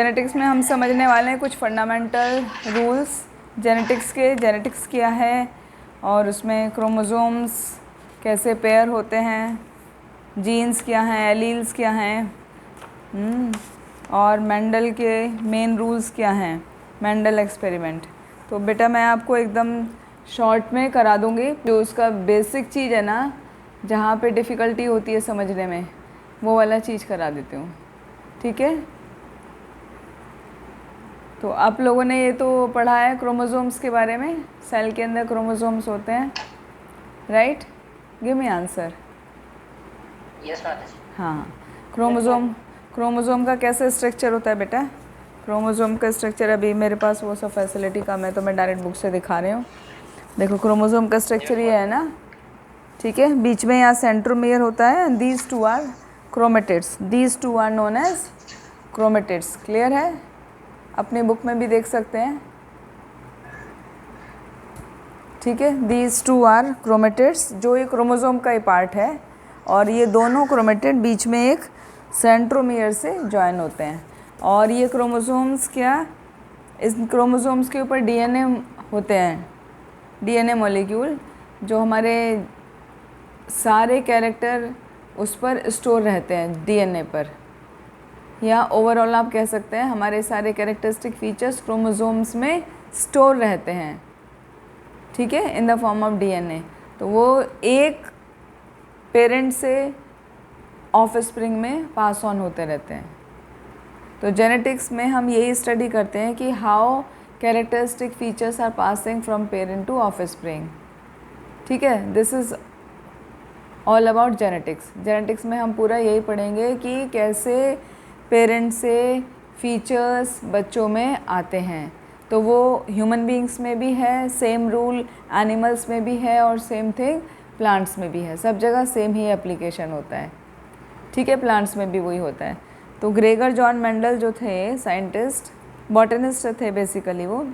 Genetics में हम समझने वाले हैं कुछ फंडामेंटल रूल्स जेनेटिक्स के। जेनेटिक्स क्या है और उसमें क्रोमोसोम्स कैसे पेयर होते हैं, जीन्स क्या हैं, एलील्स क्या हैं, और मेंडल के मेन रूल्स क्या हैं, मेंडल एक्सपेरिमेंट। तो बेटा मैं आपको एकदम शॉर्ट में करा दूँगी। जो उसका बेसिक चीज़ है ना, जहाँ पे डिफ़िकल्टी होती है समझने में, वो वाला चीज़ करा देती हूँ, ठीक है। तो आप लोगों ने ये तो पढ़ा है क्रोमोसोम्स के बारे में, सेल के अंदर क्रोमोसोम्स होते हैं, right? Give me answer. Yes माता। हाँ, क्रोमोसोम का कैसे स्ट्रक्चर होता है बेटा? क्रोमोसोम का स्ट्रक्चर अभी मेरे पास वो सब फैसिलिटी कम है, तो मैं डायरेक्ट बुक से दिखा रही हूँ। देखो क्रोमोसोम का स्ट्रक्चर ये है ना, ठीक है। बीच में यहाँ सेंट्रोमियर होता है, these two are chromatids, these two are known as chromatids. Clear है? अपनी बुक में भी देख सकते हैं, ठीक है। दीज टू आर क्रोमेटिड्स, जो ये क्रोमोसोम का ही पार्ट है, और ये दोनों क्रोमेटिड बीच में एक सेंट्रोमियर से जॉइन होते हैं। और ये क्रोमोसोम्स क्या, इस क्रोमोसोम्स के ऊपर डीएनए होते हैं, डीएनए मॉलिक्यूल, जो हमारे सारे कैरेक्टर उस पर स्टोर रहते हैं डीएनए पर, या ओवरऑल आप कह सकते हैं हमारे सारे कैरेक्टरिस्टिक फीचर्स क्रोमोसोम्स में स्टोर रहते हैं, ठीक है, in the form of DNA. तो वो एक पेरेंट से ऑफस्प्रिंग में पास ऑन होते रहते हैं। तो जेनेटिक्स में हम यही स्टडी करते हैं कि how characteristic features are passing from parent to offspring, ठीक है। This is all about genetics. Genetics में हम पूरा यही पढ़ेंगे कि कैसे पेरेंट से फीचर्स बच्चों में आते हैं। तो वो ह्यूमन बींग्स में भी है, सेम रूल एनिमल्स में भी है, और सेम थिंग प्लांट्स में भी है। सब जगह सेम ही एप्लीकेशन होता है, ठीक है। प्लांट्स में भी वही होता है। तो ग्रेगर जॉन मेंडल जो थे साइंटिस्ट, बॉटनिस्ट थे बेसिकली वो,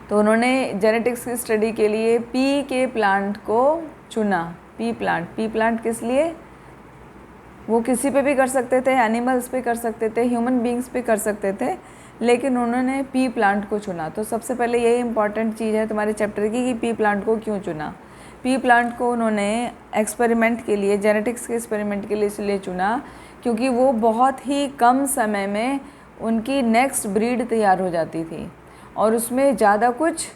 तो उन्होंने जेनेटिक्स की स्टडी के लिए पी के प्लांट को चुना। पी प्लांट किस लिए? वो किसी पे भी कर सकते थे, एनिमल्स पे कर सकते थे, ह्यूमन बींग्स पे कर सकते थे, लेकिन उन्होंने पी प्लांट को चुना। तो सबसे पहले यही इंपॉर्टेंट चीज़ है तुम्हारे चैप्टर की कि पी प्लांट को क्यों चुना। पी प्लांट को उन्होंने एक्सपेरिमेंट के लिए, जेनेटिक्स के एक्सपेरिमेंट के लिए इसलिए चुना क्योंकि वो बहुत ही कम समय में उनकी नेक्स्ट ब्रीड तैयार हो जाती थी, और उसमें ज़्यादा कुछ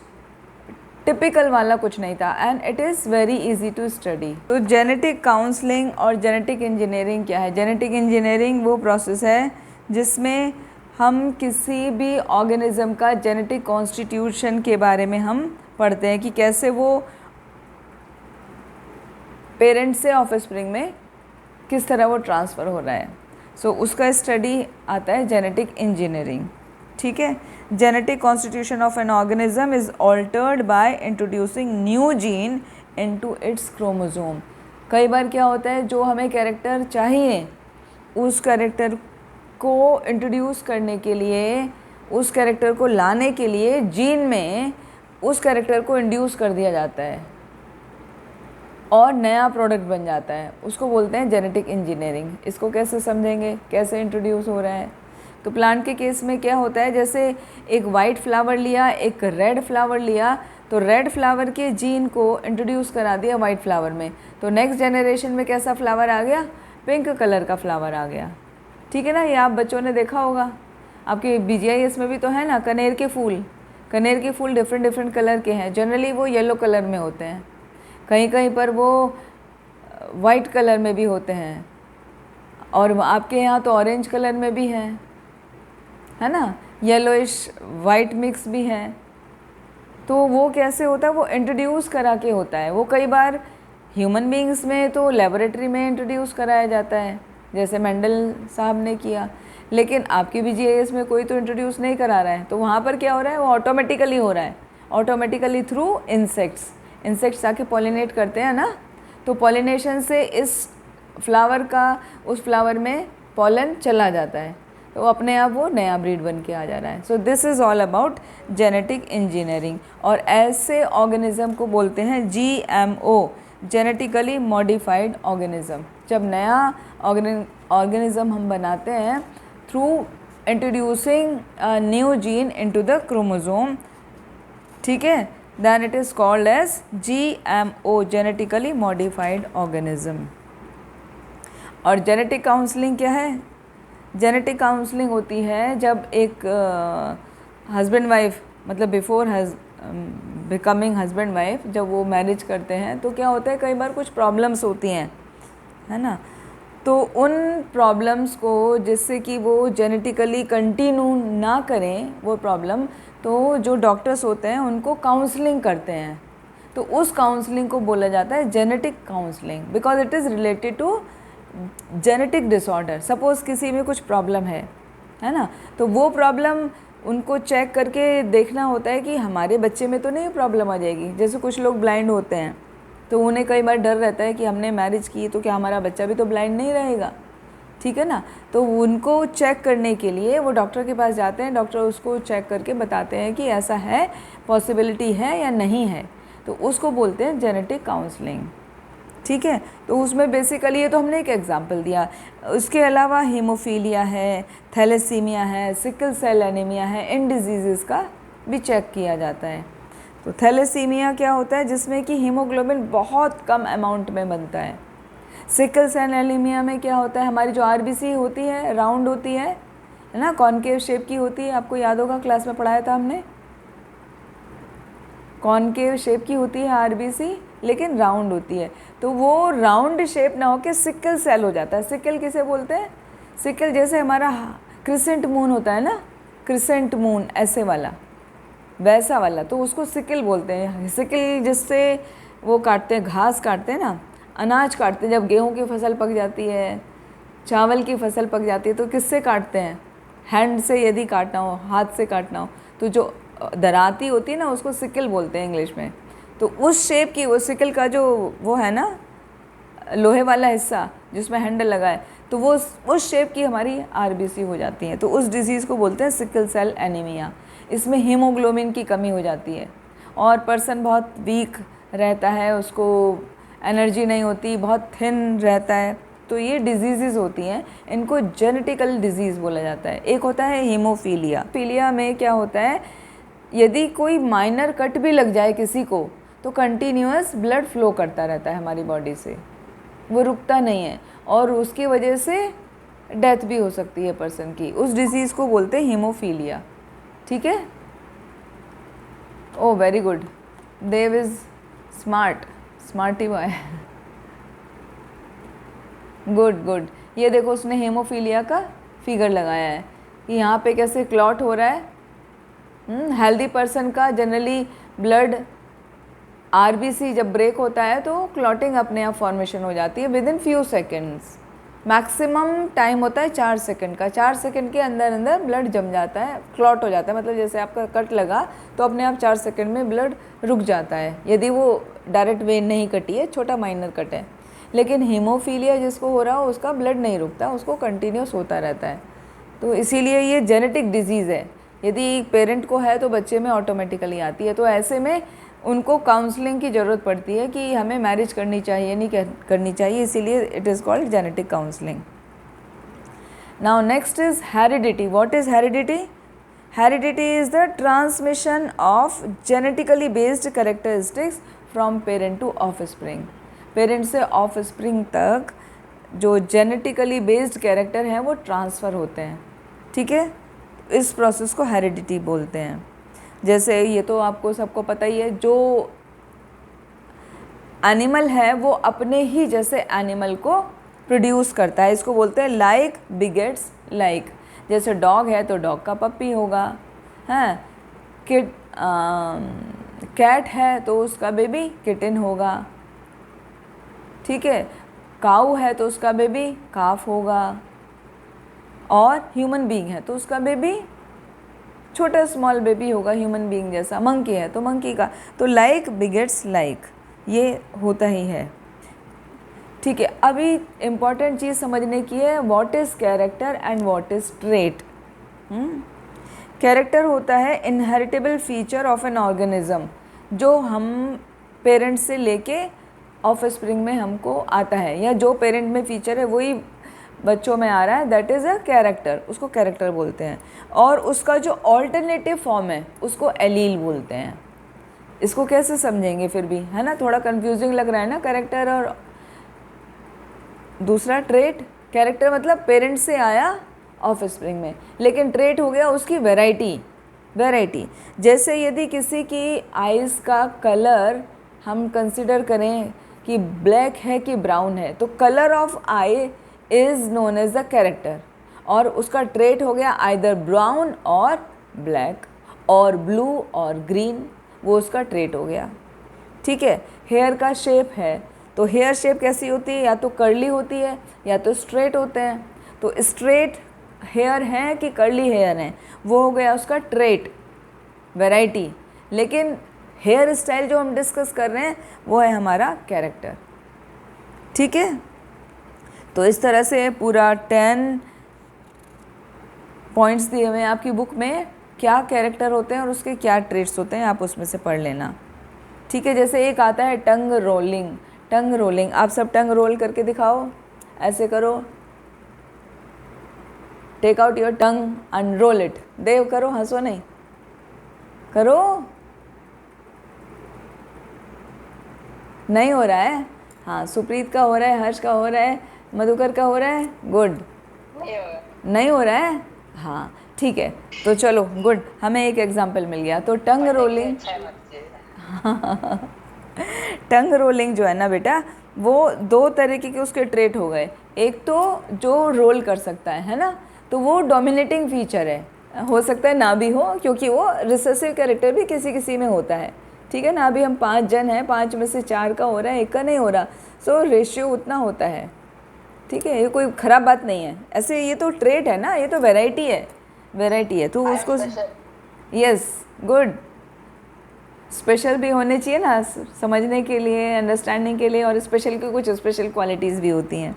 टिपिकल वाला कुछ नहीं था, and it is very easy to study. तो जेनेटिक काउंसलिंग और जेनेटिक इंजीनियरिंग क्या है? जेनेटिक इंजीनियरिंग वो प्रोसेस है जिसमें हम किसी भी ऑर्गेनिज्म का जेनेटिक कॉन्स्टिट्यूशन के बारे में हम पढ़ते हैं कि कैसे वो पेरेंट से ऑफस्प्रिंग में किस तरह वो ट्रांसफ़र हो रहा है। सो उसका स्टडी आता है जेनेटिक इंजीनियरिंग, ठीक है। Genetic constitution of an organism is altered by introducing new gene into its chromosome. कई बार क्या होता है, जो हमें कैरेक्टर चाहिए उस कैरेक्टर को इंट्रोड्यूस करने के लिए, उस कैरेक्टर को लाने के लिए जीन में उस कैरेक्टर को इंड्यूस कर दिया जाता है और नया प्रोडक्ट बन जाता है। उसको बोलते हैं जेनेटिक इंजीनियरिंग। इसको कैसे समझेंगे, कैसे इंट्रोड्यूस हो रहा है? तो प्लांट के केस में क्या होता है, जैसे एक वाइट फ्लावर लिया, एक रेड फ्लावर लिया, तो रेड फ्लावर के जीन को इंट्रोड्यूस करा दिया वाइट फ्लावर में, तो नेक्स्ट जनरेशन में कैसा फ्लावर आ गया? पिंक कलर का फ्लावर आ गया, ठीक है ना। ये आप बच्चों ने देखा होगा, आपके BGIS में भी तो है ना, कनेर के फूल। कनेर के फूल डिफरेंट डिफरेंट कलर के हैं, जनरली वो येलो कलर में होते हैं, कहीं कहीं पर वो वाइट कलर में भी होते हैं, और आपके यहाँ तो ऑरेंज कलर में भी हैं, है ना, येलोइश वाइट मिक्स भी हैं। तो वो कैसे होता है? वो इंट्रोड्यूस करा के होता है। वो कई बार ह्यूमन बींग्स में तो लेबोरेटरी में इंट्रोड्यूस कराया जाता है, जैसे मेंडल साहब ने किया, लेकिन आपकी BGIS में कोई तो इंट्रोड्यूस नहीं करा रहा है, तो वहाँ पर क्या हो रहा है? वो ऑटोमेटिकली हो रहा है, ऑटोमेटिकली थ्रू इंसेक्ट्स। इंसेक्ट्स आके पॉलिनेट करते हैं ना, तो पॉलिनेशन से इस फ्लावर का उस फ्लावर में पॉलन चला जाता है, तो अपने आप वो नया ब्रीड बन के आ जा रहा है। So this is all about genetic engineering. और ऐसे ऑर्गेनिज्म को बोलते हैं GMO, जेनेटिकली मॉडिफाइड ऑर्गेनिज्म। जब नया ऑर्गेनिज्म हम बनाते हैं through introducing a new gene into the chromosome, ठीक है, then it is called as GMO, genetically modified organism. और जेनेटिक काउंसलिंग क्या है? जेनेटिक काउंसलिंग होती है जब एक हस्बैंड वाइफ, मतलब बिफोर बिकमिंग हस्बैंड वाइफ, जब वो मैरिज करते हैं तो क्या होता है, कई बार कुछ प्रॉब्लम्स होती हैं, है ना, तो उन प्रॉब्लम्स को, जिससे कि वो जेनेटिकली कंटिन्यू ना करें वो प्रॉब्लम, तो जो डॉक्टर्स होते हैं उनको काउंसलिंग करते हैं। तो उस काउंसलिंग को बोला जाता है genetic counselling, because it is related to genetic disorder. Suppose किसी में कुछ प्रॉब्लम है ना, तो वो प्रॉब्लम उनको चेक करके देखना होता है कि हमारे बच्चे में तो नहीं प्रॉब्लम आ जाएगी। जैसे कुछ लोग ब्लाइंड होते हैं तो उन्हें कई बार डर रहता है कि हमने मैरिज की तो क्या हमारा बच्चा भी तो ब्लाइंड नहीं रहेगा, ठीक है ना। तो उनको चेक करने के लिए वो डॉक्टर के पास जाते हैं, डॉक्टर उसको चेक करके बताते हैं कि ऐसा है, पॉसिबिलिटी है या नहीं है, तो उसको बोलते हैं जेनेटिक काउंसलिंग, ठीक है। तो उसमें बेसिकली ये तो हमने एक एग्जांपल दिया। उसके अलावा हीमोफीलिया है, थैलेसीमिया है, सिकल सेल एनीमिया है, इन डिजीज़ का भी चेक किया जाता है। तो थैलेसीमिया क्या होता है, जिसमें कि हीमोग्लोबिन बहुत कम अमाउंट में बनता है। सिकल सेल एनीमिया में क्या होता है, हमारी जो RBC होती है राउंड होती है ना, कॉनकेव शेप की होती है, आपको याद होगा क्लास में पढ़ाया था हमने, कॉनकेव शेप की होती है RBC, लेकिन राउंड होती है। तो वो राउंड शेप ना होकर सिकल सेल हो जाता है। सिकल किसे बोलते हैं? सिकल जैसे हमारा क्रिसेंट मून होता है ना, क्रिसेंट मून ऐसे वाला, वैसा वाला, तो उसको सिकल बोलते हैं। सिकल जिससे वो काटते हैं, घास काटते हैं ना, अनाज काटते हैं। जब गेहूं की फसल पक जाती है, चावल की फसल पक जाती है, तो किससे काटते हैं? हैंड से यदि काटना हो, हाथ से काटना हो, तो जो दराती होती है ना, उसको सिकल बोलते हैं इंग्लिश में। तो उस शेप की, वो सिकल का जो वो है ना, लोहे वाला हिस्सा जिसमें हैंडल लगा है, तो वो उस शेप की हमारी RBC हो जाती है। तो उस डिजीज़ को बोलते हैं सिकल सेल एनीमिया। इसमें हीमोग्लोबिन की कमी हो जाती है और पर्सन बहुत वीक रहता है, उसको एनर्जी नहीं होती, बहुत थिन रहता है। तो ये डिजीज़ होती हैं, इनको जेनेटिकल डिजीज़ बोला जाता है। एक होता है हीमोफीलिया। फीलिया में क्या होता है, यदि कोई माइनर कट भी लग जाए किसी को, तो कंटिन्यूअस ब्लड फ्लो करता रहता है हमारी बॉडी से, वो रुकता नहीं है, और उसकी वजह से डेथ भी हो सकती है पर्सन की। उस डिजीज़ को बोलते हैं हीमोफीलिया, ठीक है। Oh very good, Dev is smarty boy, good good. ये देखो उसने हीमोफीलिया का फिगर लगाया है कि यहाँ पे कैसे क्लॉट हो रहा है। हेल्दी पर्सन का जनरली ब्लड RBC जब ब्रेक होता है तो क्लॉटिंग अपने आप फॉर्मेशन हो जाती है with in few seconds. Maximum time होता है 4 सेकंड का। 4 सेकंड के अंदर अंदर ब्लड जम जाता है, क्लॉट हो जाता है। मतलब जैसे आपका कट लगा तो अपने आप 4 सेकंड में ब्लड रुक जाता है, यदि वो डायरेक्ट वेन नहीं कटी है, छोटा माइनर कट है। लेकिन हीमोफीलिया जिसको हो रहा हो उसका ब्लड नहीं रुकता, उसको कंटिन्यूस होता रहता है। तो इसीलिए ये जेनेटिक डिजीज़ है। यदि पेरेंट को है तो बच्चे में ऑटोमेटिकली आती है। तो ऐसे में उनको काउंसलिंग की ज़रूरत पड़ती है कि हमें मैरिज करनी चाहिए नहीं करनी चाहिए, इसीलिए it is called genetic counselling. Now next is heredity. What is heredity? Heredity is the transmission of genetically based characteristics from parent to offspring. Parent से ऑफस्प्रिंग तक जो जेनेटिकली बेस्ड कैरेक्टर हैं वो ट्रांसफ़र होते हैं, ठीक है। इस प्रोसेस को हेरिडिटी बोलते हैं। जैसे ये तो आपको सबको पता ही है, जो एनिमल है वो अपने ही जैसे एनिमल को प्रोड्यूस करता है, इसको बोलते हैं लाइक बिगेट्स लाइक। जैसे डॉग है तो डॉग का पप्पी होगा, हैं, कैट है तो उसका बेबी किटन होगा, ठीक है। काऊ है तो उसका बेबी काफ होगा, और ह्यूमन बीइंग है तो उसका बेबी छोटा स्मॉल बेबी होगा ह्यूमन बीइंग जैसा। मंकी है तो मंकी का, तो लाइक बिगेट्स लाइक, ये होता ही है, ठीक है। अभी इम्पॉर्टेंट चीज़ समझने की है, what is character and what is trait. Character होता है inheritable feature of an organism, जो हम पेरेंट्स से लेके ऑफस्प्रिंग में हमको आता है, या जो पेरेंट में फीचर है वही बच्चों में आ रहा है, दैट इज़ अ कैरेक्टर, उसको कैरेक्टर बोलते हैं। और उसका जो ऑल्टरनेटिव फॉर्म है उसको एलील बोलते हैं। इसको कैसे समझेंगे फिर भी, है ना, थोड़ा कंफ्यूजिंग लग रहा है ना, कैरेक्टर और दूसरा ट्रेट। कैरेक्टर मतलब पेरेंट्स से आया ऑफस्प्रिंग में, लेकिन ट्रेट हो गया उसकी वैरायटी। जैसे यदि किसी की आइज़ का कलर हम कंसिडर करें कि ब्लैक है कि ब्राउन है, तो colour of eye is known as the character, और उसका ट्रेट हो गया आइदर ब्राउन और ब्लैक और ब्लू और ग्रीन, वो उसका ट्रेट हो गया। ठीक है। हेयर का शेप है, तो हेयर शेप कैसी होती है, या तो कर्ली होती है या तो स्ट्रेट होते हैं। तो स्ट्रेट हेयर हैं कि कर्ली हेयर हैं, वो हो गया उसका ट्रेट, वैरायटी। लेकिन हेयर स्टाइल जो हम डिस्कस कर रहे हैं वो है हमारा कैरेक्टर। ठीक है। तो इस तरह से पूरा 10 पॉइंट्स दिए हुए हैं आपकी बुक में, क्या कैरेक्टर होते हैं और उसके क्या ट्रेट्स होते हैं, आप उसमें से पढ़ लेना। ठीक है। जैसे एक आता है टंग रोलिंग, आप सब टंग रोल करके दिखाओ, ऐसे करो, take out your tongue and roll it. Dev करो, हंसो नहीं, करो, नहीं हो रहा है। हाँ, सुप्रीत का हो रहा है, हर्ष का हो रहा है, मधुकर का हो रहा है, गुड। नहीं हो रहा है, हाँ ठीक है। तो चलो गुड, हमें एक एग्जाम्पल मिल गया। तो टंग रोलिंग टंग रोलिंग जो है ना बेटा, वो दो तरीके के उसके ट्रेट हो गए। एक तो जो रोल कर सकता है ना, तो वो डोमिनेटिंग फीचर है, हो सकता है ना भी हो, क्योंकि वो रिसेसिव कैरेक्टर भी किसी किसी में होता है। ठीक है ना, अभी हम 5 जन हैं, 5 में से 4 का हो रहा है, 1 का नहीं हो रहा, सो रेशियो उतना होता है। ठीक है, ये कोई ख़राब बात नहीं है, ऐसे ये तो ट्रेट है ना, ये तो वैरायटी है, तो उसको यस गुड, स्पेशल भी होने चाहिए ना समझने के लिए, अंडरस्टैंडिंग के लिए, और स्पेशल की कुछ स्पेशल क्वालिटीज़ भी होती हैं,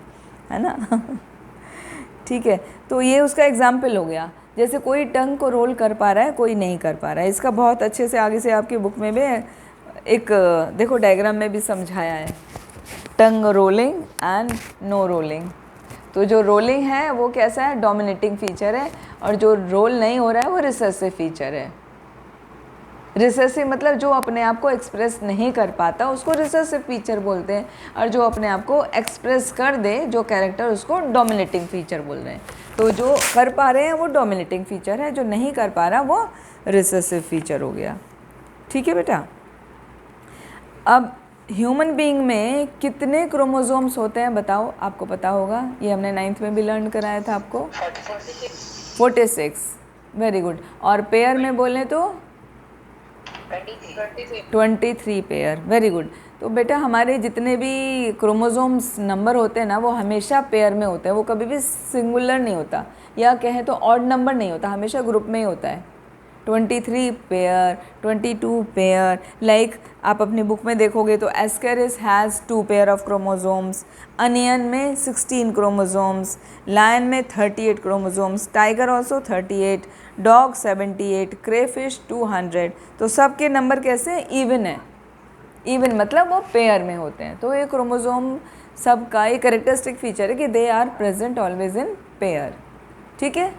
है ना। ठीक है, तो ये उसका एग्जाम्पल हो गया। जैसे कोई टंग को रोल कर पा रहा है, कोई नहीं कर पा रहा है। इसका बहुत अच्छे से आगे से आपकी बुक में भी एक देखो डायग्राम में भी समझाया है, टंग रोलिंग एंड नो रोलिंग। तो जो रोलिंग है वो कैसा है, डोमिनेटिंग फीचर है, और जो रोल नहीं हो रहा है वो रिसेसिव फीचर है। रिसेसिव मतलब जो अपने आप को एक्सप्रेस नहीं कर पाता उसको रिसेसिव फीचर बोलते हैं, और जो अपने आप को एक्सप्रेस कर दे जो कैरेक्टर, उसको डोमिनेटिंग फीचर बोल रहे हैं। तो जो कर पा रहे हैं वो डोमिनेटिंग फीचर है, जो नहीं कर पा रहा वो रिसेसिव फीचर हो गया। ठीक है बेटा। अब ह्यूमन बीइंग में कितने क्रोमोसोम्स होते हैं बताओ, आपको पता होगा, ये हमने 9th में भी लर्न कराया था आपको। 46, वेरी गुड। और पेयर में बोलें तो 23 पेयर, वेरी गुड। तो बेटा हमारे जितने भी क्रोमोसोम्स नंबर होते हैं ना, वो हमेशा पेयर में होते हैं, वो कभी भी सिंगुलर नहीं होता, या कहें तो ऑड नंबर नहीं होता, हमेशा ग्रुप में ही होता है। 23 पेयर, 22 पेयर, लाइक आप अपनी बुक में देखोगे तो Ascaris has 2 pair of chromosomes, onion में 16 क्रोमोसोम्स, लायन में 38 chromosomes, tiger also 38, dog 78, crayfish 200। तो सबके नंबर कैसे इवन है, इवन मतलब वो पेयर में होते हैं। तो ये क्रोमोसोम सबका एक कैरेक्टरिस्टिक फीचर है कि they are present always in pair. ठीक है।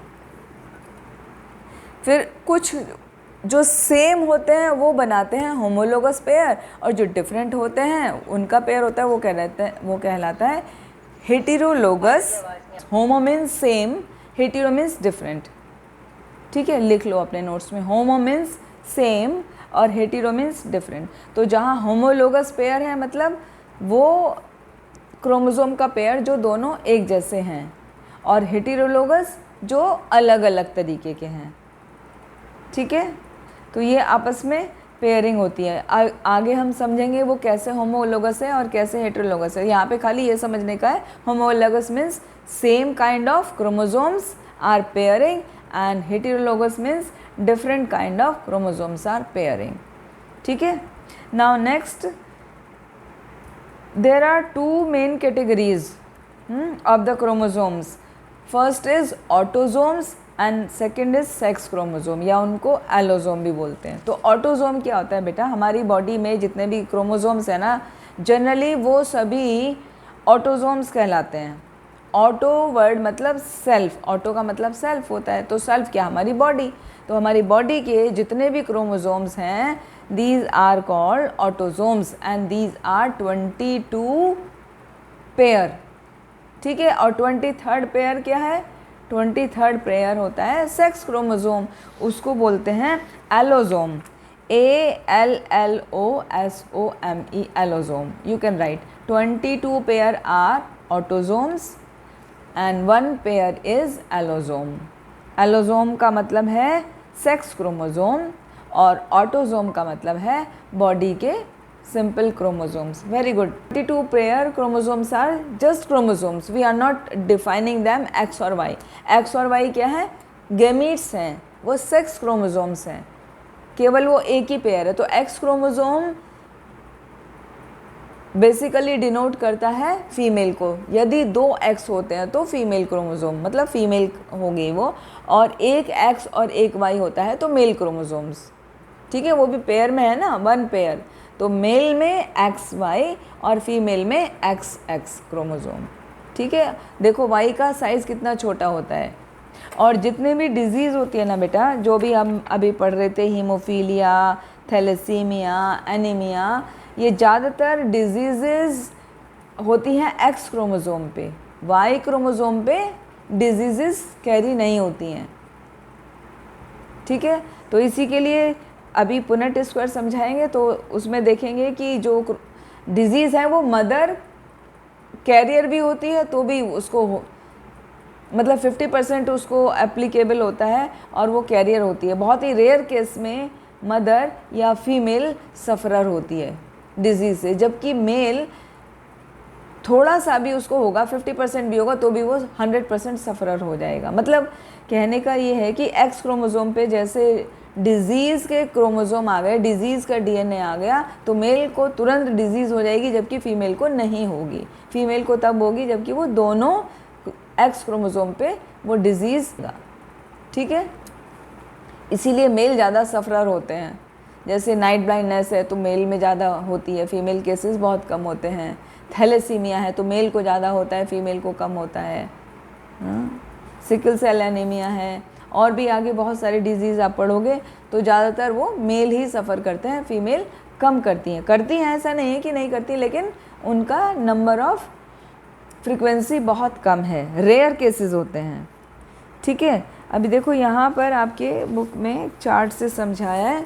फिर कुछ जो सेम होते हैं वो बनाते हैं होमोलोगस पेयर, और जो डिफरेंट होते हैं उनका पेयर होता है वो कहलाता है heterologous. Homo means same, hetero means different. ठीक है, लिख लो अपने नोट्स में, होमो मीन्स सेम और हेटेरो मीन्स डिफरेंट। तो जहाँ होमोलोगस पेयर है मतलब वो क्रोमोसोम का पेयर जो दोनों एक जैसे हैं, और हेटेरोलोगस जो अलग अलग तरीके के हैं। ठीक है, तो ये आपस में पेयरिंग होती है। आगे हम समझेंगे वो कैसे होमोलोगस है और कैसे हेटेरोलोगस है। यहाँ पे खाली ये समझने का है, homologous means same kind of chromosomes are pairing, and heterologous means different kind of chromosomes are pairing. ठीक है। Now next, there are 2 main categories of the chromosomes. First is autosomes and second is sex chromosome, या उनको allosome भी बोलते हैं। तो autosome क्या होता है बेटा, हमारी बॉडी में जितने भी क्रोमोसोम्स हैं ना, जनरली वो सभी ऑटोसोम्स कहलाते हैं। ऑटो वर्ड मतलब सेल्फ, ऑटो का मतलब सेल्फ होता है, तो सेल्फ क्या, हमारी बॉडी। तो हमारी बॉडी के जितने भी क्रोमोसोम्स हैं, these are called autosomes and these are 22 pair. ठीक है, और 23rd पेयर क्या है, 23rd पेयर होता है सेक्स क्रोमोसोम, उसको बोलते हैं allosome, ALLOSOME, allosome. You can write 22 pair are autosomes and 1 pair is allosome. Allosome का मतलब है सेक्स क्रोमोसोम और ऑटोसोम का मतलब है बॉडी के simple chromosomes. Very good. 22 pair chromosomes are just chromosomes. We are not defining them X और Y. X और Y क्या है, gametes हैं, वो sex chromosomes हैं, केवल वो एक ही पेयर है। तो X क्रोमोसोम बेसिकली डिनोट करता है फीमेल को। यदि 2 X होते हैं तो फीमेल क्रोमोसोम मतलब फीमेल होगी वो, और एक X और एक Y होता है तो मेल क्रोमोसोम्स। ठीक है, वो भी पेयर में है ना, 1 पेयर। तो मेल में XY और फीमेल में XX क्रोमोसोम। ठीक है, देखो Y का साइज़ कितना छोटा होता है। और जितने भी डिजीज़ होती है ना बेटा, जो भी हम अभी पढ़ रहे थे, हीमोफीलिया, थैलेसीमिया, एनीमिया, ये ज़्यादातर डिजीज़ होती हैं X क्रोमोसोम पे, Y क्रोमोसोम पे डिजीज़ कैरी नहीं होती हैं। ठीक है, तो इसी के लिए अभी पुनेट स्क्वायर समझाएंगे तो उसमें देखेंगे कि जो डिजीज़ है वो मदर कैरियर भी होती है तो भी उसको मतलब 50% उसको एप्लीकेबल होता है और वो कैरियर होती है। बहुत ही रेयर केस में मदर या फीमेल सफ़रर होती है डिजीज़ से, जबकि मेल थोड़ा सा भी उसको होगा, 50% भी होगा तो भी वो 100% सफ़रर हो जाएगा। मतलब कहने का ये है कि X क्रोमोसोम पे जैसे डिज़ीज़ के क्रोमोसोम आ गए, डिज़ीज़ का DNA आ गया, तो मेल को तुरंत डिज़ीज़ हो जाएगी, जबकि फ़ीमेल को नहीं होगी। फीमेल को तब होगी जबकि वो दोनों X क्रोमोसोम पे वो डिज़ीज़। ठीक है, इसीलिए मेल ज़्यादा सफ़रर होते हैं। जैसे नाइट ब्लाइंडनेस है तो मेल में ज़्यादा होती है, फीमेल केसेस बहुत कम होते हैं। थैलेसीमिया है तो मेल को ज़्यादा होता है, फीमेल को कम होता है। सिकल सेल एनीमिया है, और भी आगे बहुत सारे डिजीज़ आप पढ़ोगे तो ज़्यादातर वो मेल ही सफ़र करते हैं, फीमेल कम करती हैं। ऐसा नहीं है कि नहीं करती, लेकिन उनका नंबर ऑफ फ्रीक्वेंसी बहुत कम है, रेयर केसेस होते हैं। ठीक है, अभी देखो यहाँ पर आपके बुक में चार्ट से समझाया है,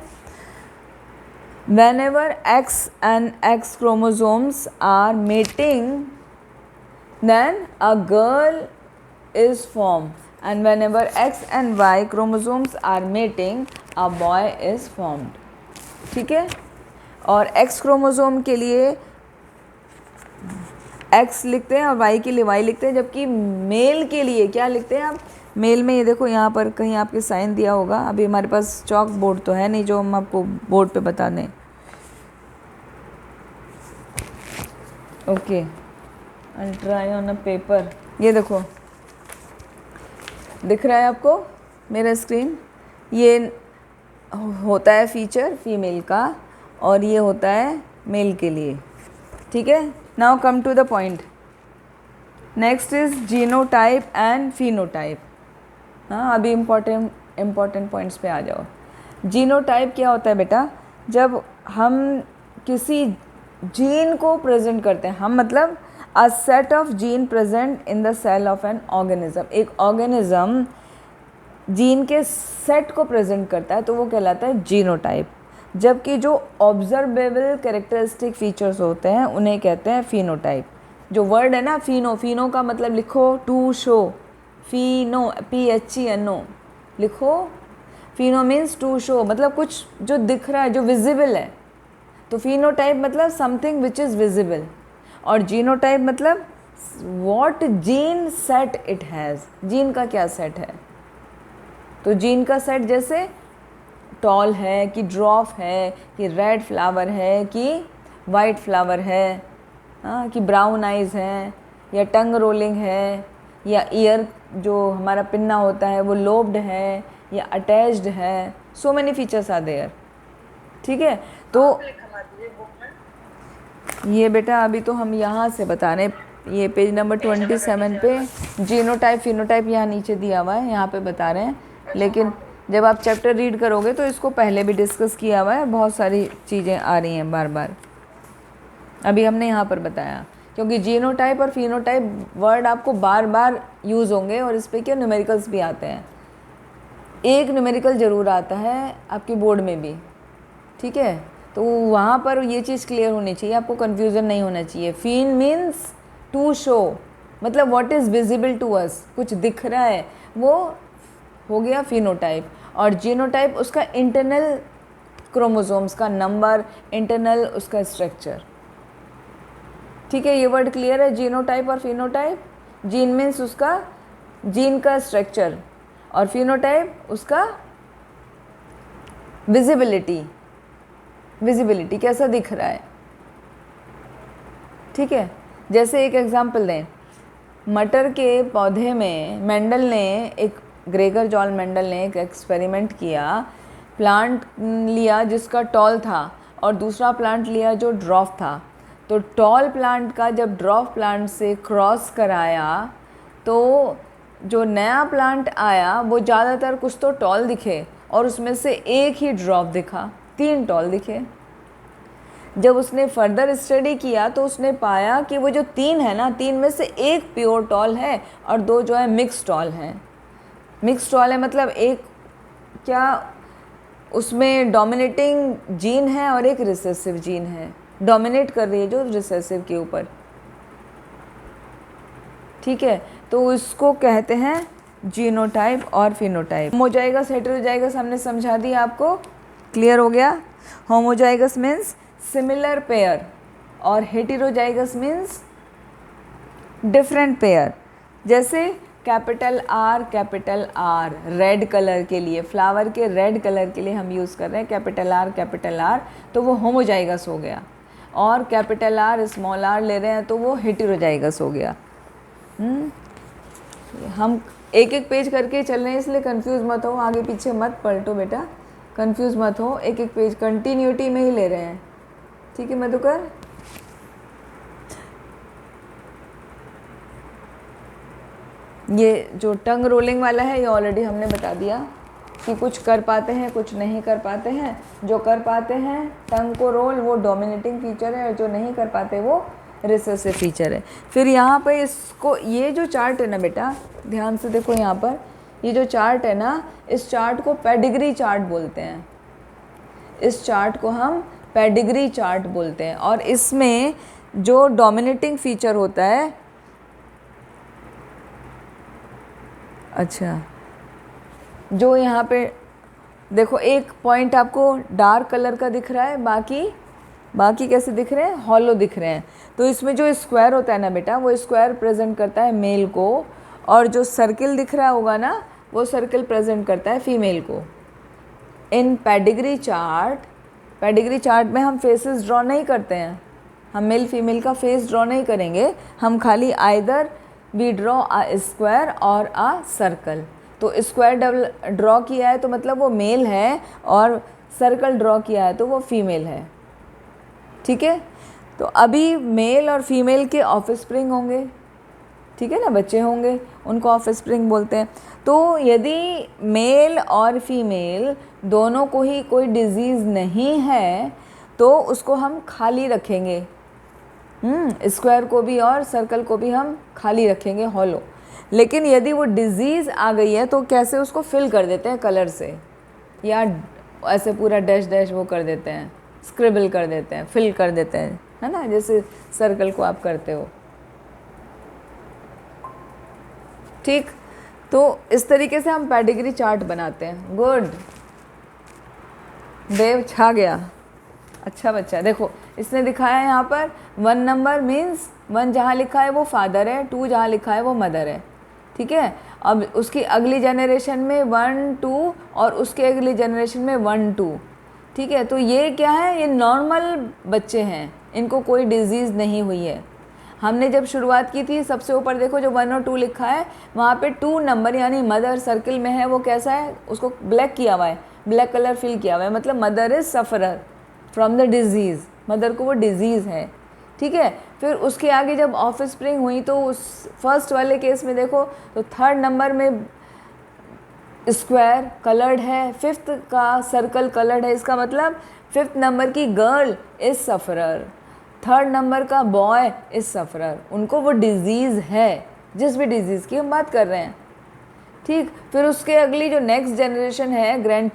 whenever X and X chromosomes are mating then a girl is formed, and whenever X and Y chromosomes are mating a boy is formed. ठीक है, और X क्रोमोसोम के लिए X लिखते हैं और Y के लिए Y लिखते हैं, जबकि मेल के लिए क्या लिखते हैं आप, मेल में ये देखो यहाँ पर कहीं आपके साइन दिया होगा। अभी हमारे पास चॉक बोर्ड तो है नहीं जो हम आपको बोर्ड पे बता दें। Okay, I try on a paper. ये देखो दिख रहा है आपको मेरा स्क्रीन, ये होता है फीचर फीमेल का और ये होता है मेल के लिए। ठीक है, now come to the point. Next is genotype and phenotype. हाँ, अभी इम्पॉर्टेंट पॉइंट्स पे आ जाओ। जीनोटाइप क्या होता है बेटा, जब हम किसी जीन को प्रेजेंट करते हैं, हम मतलब a set of gene present in the cell of an organism. एक ऑर्गेनिज्म जीन के सेट को प्रेजेंट करता है तो वो कहलाता है जीनोटाइप, जबकि जो ऑब्जर्वेबल कैरेक्टरिस्टिक फीचर्स होते हैं उन्हें कहते हैं फिनोटाइप। जो वर्ड है ना फिनो का मतलब लिखो टू शो, फिनो PHENO लिखो। फिनो मीन्स टू शो, मतलब कुछ जो दिख रहा है, जो विजिबल है। तो फिनोटाइप मतलब समथिंग विच इज़ विजिबल, और जीनोटाइप मतलब what gene set it has, gene का क्या सेट है। तो जीन का सेट जैसे टॉल है कि ड्रॉफ है कि रेड फ्लावर है कि वाइट फ्लावर है, हाँ, कि ब्राउन आइज़ हैं या टंग रोलिंग है, या ईयर जो हमारा पिन्ना होता है वो लोब्ड है या अटैच्ड है। So many features are there. ठीक है, तो ये बेटा अभी तो हम यहाँ से बता रहे हैं, ये पेज नंबर 27 पे जीनोटाइप फिनोटाइप यहाँ नीचे दिया हुआ है, यहाँ पे बता रहे हैं। लेकिन जब आप चैप्टर रीड करोगे तो इसको पहले भी डिस्कस किया हुआ है, बहुत सारी चीज़ें आ रही हैं बार बार, अभी हमने यहाँ पर बताया। क्योंकि जीनोटाइप और फिनोटाइप वर्ड आपको बार बार यूज़ होंगे और इस पर क्या न्यूमेरिकल्स भी आते हैं। एक न्यूमेरिकल ज़रूर आता है आपकी बोर्ड में भी, ठीक है। तो वहाँ पर ये चीज़ क्लियर होनी चाहिए, आपको कन्फ्यूज़न नहीं होना चाहिए। फिन मीन्स टू शो, मतलब what is visible to us, कुछ दिख रहा है, वो हो गया फिनोटाइप। और जीनोटाइप उसका इंटरनल क्रोमोसोम्स का नंबर, इंटरनल उसका स्ट्रक्चर, ठीक है। ये वर्ड क्लियर है, जीनोटाइप और फिनोटाइप। जीन मीन्स उसका जीन का स्ट्रक्चर और फिनोटाइप उसका विजिबिलिटी, विजिबिलिटी कैसा दिख रहा है, ठीक है। जैसे एक एग्जांपल दें, मटर के पौधे में मेंडल ने एक ग्रेगर जॉल मेंडल ने एक एक्सपेरिमेंट किया। प्लांट लिया जिसका टॉल था और दूसरा प्लांट लिया जो ड्रॉफ था। तो टॉल प्लांट का जब ड्रॉफ प्लांट से क्रॉस कराया तो जो नया प्लांट आया वो ज़्यादातर कुछ तो टॉल दिखे और उसमें से एक ही ड्रॉप दिखा, 3 टॉल दिखे। जब उसने फर्दर स्टडी किया तो उसने पाया कि वो जो 3 है ना, 3 में से एक प्योर टॉल है और 2 जो है मिक्स टॉल हैं। मिक्स टॉल है मतलब एक क्या उसमें डोमिनेटिंग जीन है और एक रिसेसिव जीन है, डोमिनेट कर रही है जो रिसेसिव के ऊपर, ठीक है। तो इसको कहते हैं जीनोटाइप और फिनोटाइप। होमोजाइगस हेटेरोजाइगस हमने समझा दिया आपको, क्लियर हो गया। होमोजाइगस मीन्स सिमिलर पेयर और हेटेरोजाइगस मीन्स डिफरेंट पेयर। जैसे कैपिटल आर रेड कलर के लिए, फ्लावर के रेड कलर के लिए हम यूज़ कर रहे हैं कैपिटल आर, तो वो होमोजाइगस हो गया। और कैपिटल आर स्मॉल आर ले रहे हैं तो वो हेटेरोजाइगस हो गया। हम एक एक पेज करके चल रहे हैं इसलिए कंफ्यूज मत हो, आगे पीछे मत पलटो बेटा, कंफ्यूज मत हो, एक एक पेज कंटिन्यूटी में ही ले रहे हैं, ठीक है मधुकर। ये जो टंग रोलिंग वाला है ये ऑलरेडी हमने बता दिया कि कुछ कर पाते हैं कुछ नहीं कर पाते हैं। जो कर पाते हैं टंग को रोल वो डोमिनेटिंग फीचर है और जो नहीं कर पाते वो रिसेसिव फीचर है। फिर यहाँ पे इसको, ये जो चार्ट है ना बेटा, ध्यान से देखो यहाँ पर, ये जो चार्ट है ना, इस चार्ट को पेडिग्री चार्ट बोलते हैं। इस चार्ट को हम पेडिग्री चार्ट बोलते हैं। और इसमें जो डोमिनेटिंग फीचर होता है, अच्छा जो यहाँ पे देखो एक पॉइंट आपको डार्क कलर का दिख रहा है, बाकी कैसे दिख रहे हैं, हॉलो दिख रहे हैं। तो इसमें जो स्क्वायर होता है ना बेटा, वो स्क्वायर प्रेजेंट करता है मेल को, और जो सर्किल दिख रहा होगा ना, वो सर्किल प्रेजेंट करता है फीमेल को। इन पेडिग्री चार्ट में हम फेसेस ड्रॉ नहीं करते हैं, हम मेल फीमेल का फेस ड्रॉ नहीं करेंगे, हम खाली either we draw a square और अ सर्कल। तो स्क्वायर ड्रॉ किया है तो मतलब वो मेल है, और सर्कल ड्रॉ किया है तो वो फीमेल है, ठीक है। तो अभी मेल और फीमेल के ऑफस्प्रिंग होंगे, ठीक है ना, बच्चे होंगे, उनको ऑफस्प्रिंग बोलते हैं। तो यदि मेल और फीमेल दोनों को ही कोई डिजीज़ नहीं है तो उसको हम खाली रखेंगे, स्क्वायर को भी और सर्कल को भी हम खाली रखेंगे, हॉलो। लेकिन यदि वो डिज़ीज़ आ गई है तो कैसे उसको फिल कर देते हैं कलर से, या ऐसे पूरा डैश डैश वो कर देते हैं, स्क्रिबल कर देते हैं, फिल कर देते हैं, है ना, जैसे सर्कल को आप करते हो, ठीक। तो इस तरीके से हम पेडिग्री चार्ट बनाते हैं। गुड, देव छा गया, अच्छा बच्चा। देखो इसने दिखाया है यहाँ पर 1 नंबर मीन्स 1 जहाँ लिखा है वो फादर है, 2 जहाँ लिखा है वो मदर है, ठीक है। अब उसकी अगली जनरेशन में 1 2 और उसके अगली जनरेशन में 1 2, ठीक है। तो ये क्या है, ये नॉर्मल बच्चे हैं, इनको कोई डिजीज़ नहीं हुई है। हमने जब शुरुआत की थी सबसे ऊपर देखो जो 1 और 2 लिखा है, वहाँ पे 2 नंबर यानी मदर सर्किल में है, वो कैसा है, उसको ब्लैक किया हुआ है, ब्लैक कलर फिल किया हुआ है, मतलब mother is sufferer from the disease, mother को वो डिज़ीज़ है, ठीक है। फिर उसके आगे जब ऑफ स्प्रिंग हुई तो उस फर्स्ट वाले केस में देखो तो थर्ड नंबर में स्क्वायर कलर्ड है, फिफ्थ का सर्कल कलर्ड है, इसका मतलब फिफ्थ नंबर की girl is sufferer, third number का बॉय इज सफरर। उनको वो डिजीज़ है, जिस भी डिजीज़ की हम बात कर रहे हैं, ठीक। फिर उसके अगली जो नेक्स्ट जनरेशन है ग्रैंड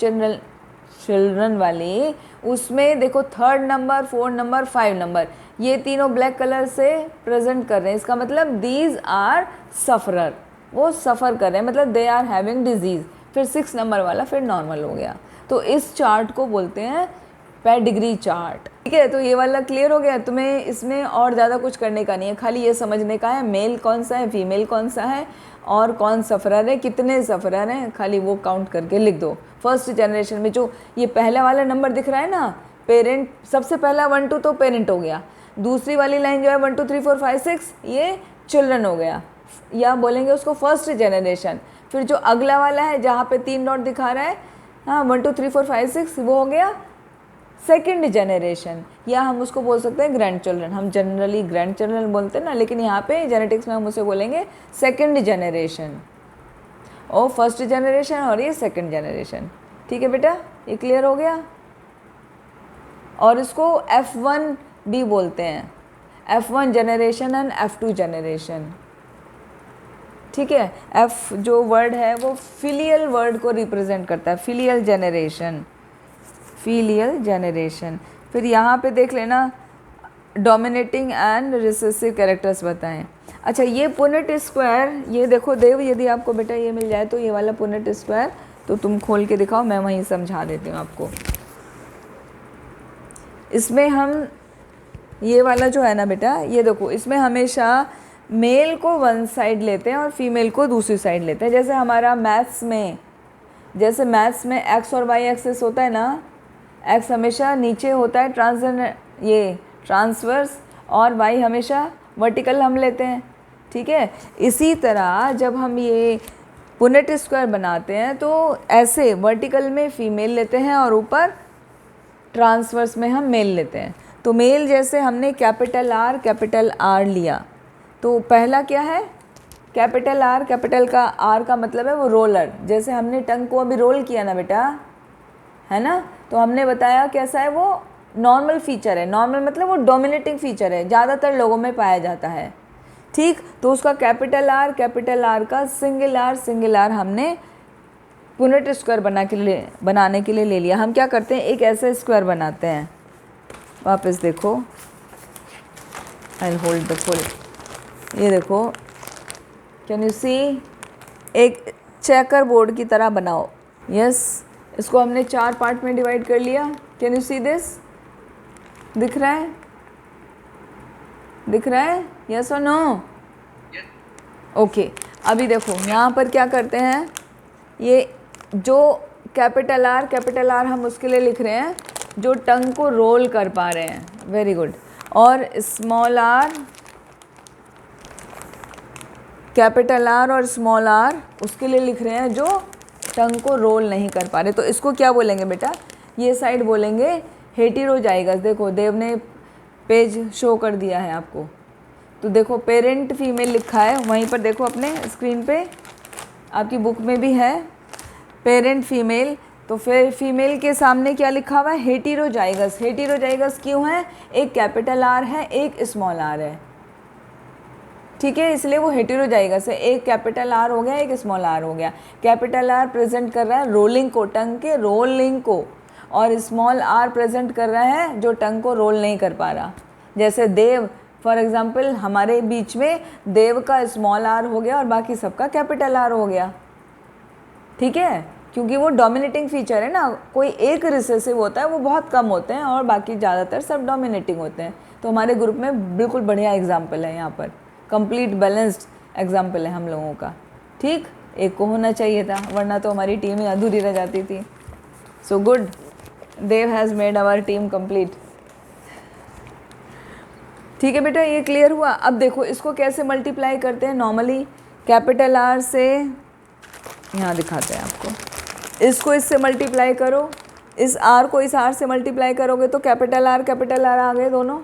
चिल्ड्रन वाली, उसमें देखो third number, fourth number, 5 number, ये तीनों ब्लैक कलर से प्रेजेंट कर रहे हैं। इसका मतलब दीज आर सफरर, वो सफ़र कर रहे हैं, मतलब दे आर हैविंग डिजीज़। फिर 6 नंबर वाला फिर नॉर्मल हो गया। तो इस चार्ट को बोलते हैं पेडिग्री चार्ट, ठीक है। तो ये वाला क्लियर हो गया। तुम्हें इसमें और ज़्यादा कुछ करने का नहीं है, खाली ये समझने का है मेल कौन सा है, फीमेल कौन सा है, और कौन सफ़रर है, कितने सफ़रर हैं, खाली वो काउंट करके लिख दो। फर्स्ट जनरेशन में जो ये पहला वाला नंबर दिख रहा है ना, पेरेंट, सबसे पहला 1 2 तो पेरेंट हो गया। दूसरी वाली लाइन जो है 1 2 3 4 5 6 ये चिल्ड्रन हो गया, या बोलेंगे उसको फर्स्ट जनरेशन। फिर जो अगला वाला है जहाँ पे 3 डॉट दिखा रहा है, हाँ 1 2 3 4 5 6, वो हो गया सेकेंड जनरेशन, या हम उसको बोल सकते हैं ग्रैंड चिल्ड्रन। हम जनरली ग्रैंड चिल्ड्रन बोलते हैं ना, लेकिन यहाँ पे जेनेटिक्स में हम उसे बोलेंगे सेकेंड जनरेशन, और फर्स्ट जनरेशन और ये सेकेंड जनरेशन, ठीक है बेटा, ये क्लियर हो गया। और इसको F1 भी बोलते हैं, F1 generation and F2 generation, ठीक है। F जो वर्ड है वो फिलियल वर्ड को रिप्रेजेंट करता है, फिलियल जनरेशन, फिलियल जनरेशन। फिर यहाँ पे देख लेना डोमिनेटिंग एंड रिसेसिव कैरेक्टर्स बताएं। अच्छा, ये पुनेट स्क्वायर, ये देखो देव, यदि आपको बेटा ये मिल जाए तो ये वाला पुनेट स्क्वायर तो तुम खोल के दिखाओ, मैं वहीं समझा देती हूँ आपको। इसमें हम ये वाला जो है ना बेटा, ये देखो, इसमें हमेशा मेल को वन साइड लेते हैं और फीमेल को दूसरी साइड लेते हैं। जैसे हमारा मैथ्स में, जैसे मैथ्स में एक्स और वाई एक्सिस होता है ना, एक्स हमेशा नीचे होता है ये ट्रांसवर्स, और वाई हमेशा वर्टिकल हम लेते हैं, ठीक है। इसी तरह जब हम ये पुनेट स्क्वायर बनाते हैं तो ऐसे वर्टिकल में फीमेल लेते हैं और ऊपर ट्रांसवर्स में हम मेल लेते हैं। तो मेल जैसे हमने कैपिटल आर लिया, तो पहला क्या है कैपिटल आर, कैपिटल का आर का मतलब है वो रोलर। जैसे हमने टंग को अभी रोल किया ना बेटा, है ना, तो हमने बताया कैसा है, वो नॉर्मल फीचर है। नॉर्मल मतलब वो डोमिनेटिंग फीचर है, ज़्यादातर लोगों में पाया जाता है, ठीक। तो उसका कैपिटल आर का सिंगल आर हमने पुनेट स्क्वायर बनाने के लिए ले लिया। हम क्या करते हैं, एक ऐसा स्क्वायर बनाते हैं, वापस देखो, I will hold the full, ये देखो, कैन यू सी, एक चेकर बोर्ड की तरह बनाओ, यस। इसको हमने 4 पार्ट में डिवाइड कर लिया, कैन यू सी दिस, दिख रहा है, दिख रहा है, यस और नो, ओके। अभी देखो यहाँ पर क्या करते हैं, ये जो कैपिटल आर हम उसके लिए लिख रहे हैं जो टंग को रोल कर पा रहे हैं, वेरी गुड। और स्मॉल आर, कैपिटल आर और स्मॉल आर उसके लिए लिख रहे हैं जो टंग को रोल नहीं कर पा रहे। तो इसको क्या बोलेंगे बेटा, ये साइड बोलेंगे हेटेरोजाइगस। देखो देव ने पेज शो कर दिया है आपको, तो देखो पेरेंट फीमेल लिखा है, वहीं पर देखो अपने स्क्रीन पे, आपकी बुक में भी है पेरेंट फीमेल। तो फिर फीमेल के सामने क्या लिखा हुआ है, हेटेरोजाइगस। हेटेरोजाइगस क्यों है, एक कैपिटल आर है, एक स्मॉल आर है, ठीक है, इसलिए वो हेटेरोजाइगस है। एक कैपिटल आर हो गया, एक स्मॉल आर हो गया। कैपिटल आर प्रेजेंट कर रहा है रोलिंग को, टंग के रोलिंग को, और स्मॉल आर प्रेजेंट कर रहा है जो टंग को रोल नहीं कर पा रहा। जैसे देव, फॉर एग्जांपल हमारे बीच में देव का स्मॉल आर हो गया और बाकी सबका कैपिटल आर हो गया, ठीक है, क्योंकि वो डोमिनेटिंग फीचर है ना। कोई एक रिसेसिव होता है, वो बहुत कम होते हैं, और बाकी ज़्यादातर सब डोमिनेटिंग होते हैं। तो हमारे ग्रुप में बिल्कुल बढ़िया एग्जाम्पल है, यहाँ पर कंप्लीट बैलेंस्ड एग्जाम्पल है हम लोगों का, ठीक। एक को होना चाहिए था, वरना तो हमारी टीम ही अधूरी रह जाती थी। So good, Dev has made our team complete, ठीक है बेटा, ये क्लियर हुआ। अब देखो इसको कैसे मल्टीप्लाई करते हैं। नॉर्मली कैपिटल आर से, यहाँ दिखाते हैं आपको, इसको इससे मल्टीप्लाई करो, इस आर को इस आर से मल्टीप्लाई करोगे तो कैपिटल आर आ गए दोनों,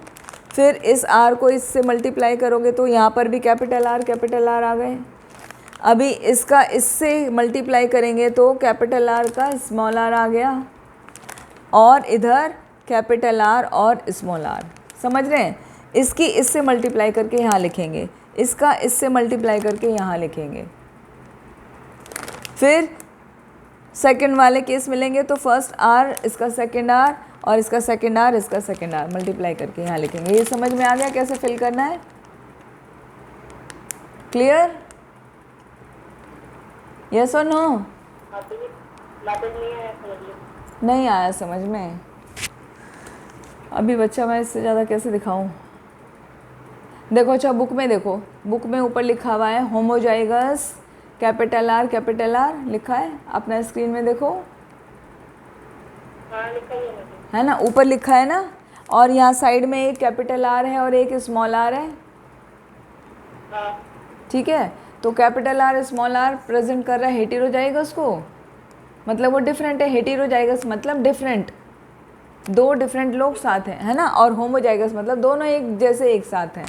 फिर इस आर को इससे मल्टीप्लाई करोगे तो यहाँ पर भी कैपिटल आर आ गए। अभी इसका इससे मल्टीप्लाई करेंगे तो कैपिटल आर का स्मॉल आर आ गया, और इधर कैपिटल आर और स्मॉल आर। समझ रहे हैं? इसकी इससे मल्टीप्लाई करके यहाँ लिखेंगे, इसका इससे मल्टीप्लाई करके यहाँ लिखेंगे। फिर सेकंड वाले केस मिलेंगे तो फर्स्ट आर, इसका सेकंड आर, और इसका सेकंड आर, इसका सेकंड आर मल्टीप्लाई करके यहाँ लिखेंगे। ये समझ में आ गया कैसे फिल करना है? क्लियर? यस और नो? नहीं आया समझ में? अभी बच्चा मैं इससे ज़्यादा कैसे दिखाऊं? देखो अच्छा बुक में देखो, बुक में ऊपर लिखा हुआ है होमोजाइगस कैपिटल आर लिखा है, अपना स्क्रीन में देखो। हाँ लिखा ही है ना, ऊपर लिखा है ना, और यहाँ साइड में एक कैपिटल आर है और एक स्मॉल आर है। हाँ। ठीक है, तो capital R small R present कर रहा है हेटेरोजाइगस को, मतलब वो डिफरेंट है। हेटेरोजाइगस मतलब डिफरेंट, दो डिफरेंट लोग साथ हैं, है ना। और होमोजाइगस मतलब दोनों एक जैसे एक साथ हैं।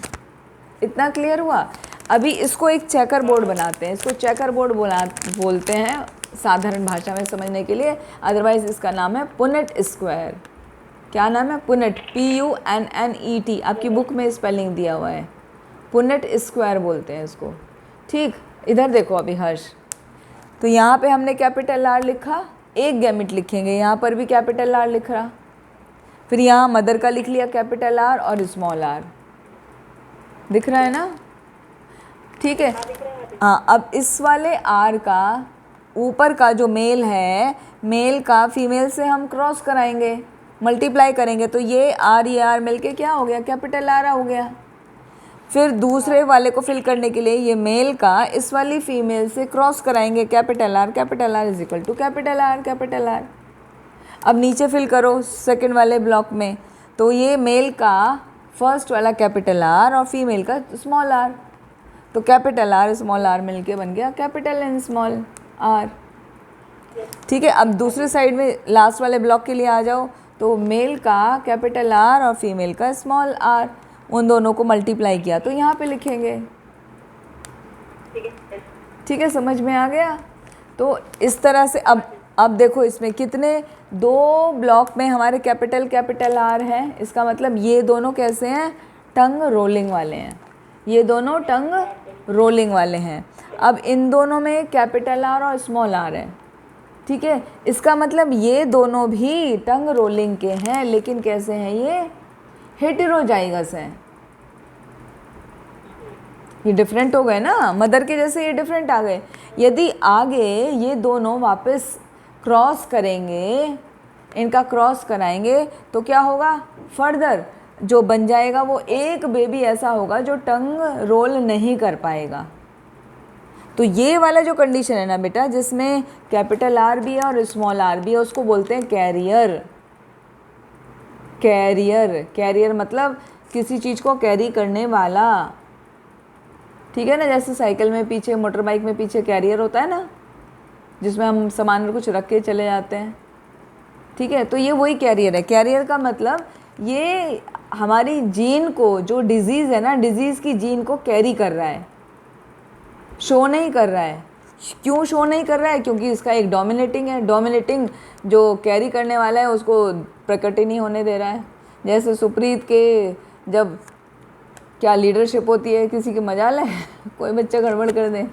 इतना क्लियर हुआ? अभी इसको एक चेकर बोर्ड बनाते हैं, इसको चेकर बोर्ड बोलते हैं साधारण भाषा में समझने के लिए, अदरवाइज इसका नाम है पुनेट स्क्वायर। क्या नाम है? Punnett, PUNNET। आपकी बुक में स्पेलिंग दिया हुआ है, पुनेट स्क्वायर बोलते हैं इसको। ठीक, इधर देखो अभी हर्ष, तो यहाँ पे हमने कैपिटल आर लिखा, एक गैमिट लिखेंगे, यहाँ पर भी कैपिटल आर लिख रहा, फिर यहाँ मदर का लिख लिया कैपिटल आर और स्मॉल आर। दिख रहा है ना? ठीक है। हाँ, अब इस वाले आर का ऊपर का जो मेल है, मेल का फीमेल से हम क्रॉस कराएंगे, मल्टीप्लाई करेंगे, तो ये आर मिलके क्या हो गया? कैपिटल आर हो गया। फिर दूसरे वाले को फिल करने के लिए ये मेल का इस वाली फीमेल से क्रॉस कराएंगे, capital R is equal to capital R. अब नीचे फिल करो सेकंड वाले ब्लॉक में, तो ये मेल का फर्स्ट वाला कैपिटल आर और फीमेल का स्मॉल आर, तो कैपिटल आर स्मॉल आर मिलके बन गया कैपिटल एन स्मॉल आर। ठीक है, अब दूसरे साइड में लास्ट वाले ब्लॉक के लिए आ जाओ, तो मेल का कैपिटल आर और फीमेल का स्मॉल आर, उन दोनों को मल्टीप्लाई किया तो यहाँ पे लिखेंगे। ठीक है, समझ में आ गया? तो इस तरह से अब देखो इसमें कितने, दो ब्लॉक में हमारे कैपिटल आर हैं, इसका मतलब ये दोनों कैसे हैं? टंग रोलिंग वाले हैं, ये दोनों टंग रोलिंग वाले हैं। अब इन दोनों में कैपिटल आर और स्मॉल आर है। ठीक है, इसका मतलब ये दोनों भी टंग रोलिंग के हैं, लेकिन कैसे हैं? ये हेटेरोजाइगस हैं। ये डिफरेंट हो गए ना, मदर के जैसे ये डिफरेंट आ गए। यदि आगे ये दोनों वापस क्रॉस करेंगे, इनका क्रॉस कराएंगे, तो क्या होगा? फर्दर जो बन जाएगा वो एक बेबी ऐसा होगा जो टंग रोल नहीं कर पाएगा। तो ये वाला जो कंडीशन है ना बेटा, जिसमें कैपिटल आर भी है और स्मॉल आर भी है, उसको बोलते हैं कैरियर। कैरियर मतलब किसी चीज़ को कैरी करने वाला। ठीक है ना, जैसे साइकिल में पीछे, मोटर बाइक में पीछे कैरियर होता है ना, जिसमें हम सामान कुछ रख के चले जाते हैं। ठीक है, तो ये वही कैरियर है। कैरियर का मतलब ये हमारी जीन को, जो डिजीज़ है ना, डिजीज़ की जीन को कैरी कर रहा है, शो नहीं कर रहा है। क्यों शो नहीं कर रहा है? क्योंकि इसका एक डोमिनेटिंग है, डोमिनेटिंग जो कैरी करने वाला है उसको प्रकट ही नहीं होने दे रहा है। जैसे सुप्रीत के जब क्या लीडरशिप होती है, किसी की मजाल है कोई बच्चा गड़बड़ कर दे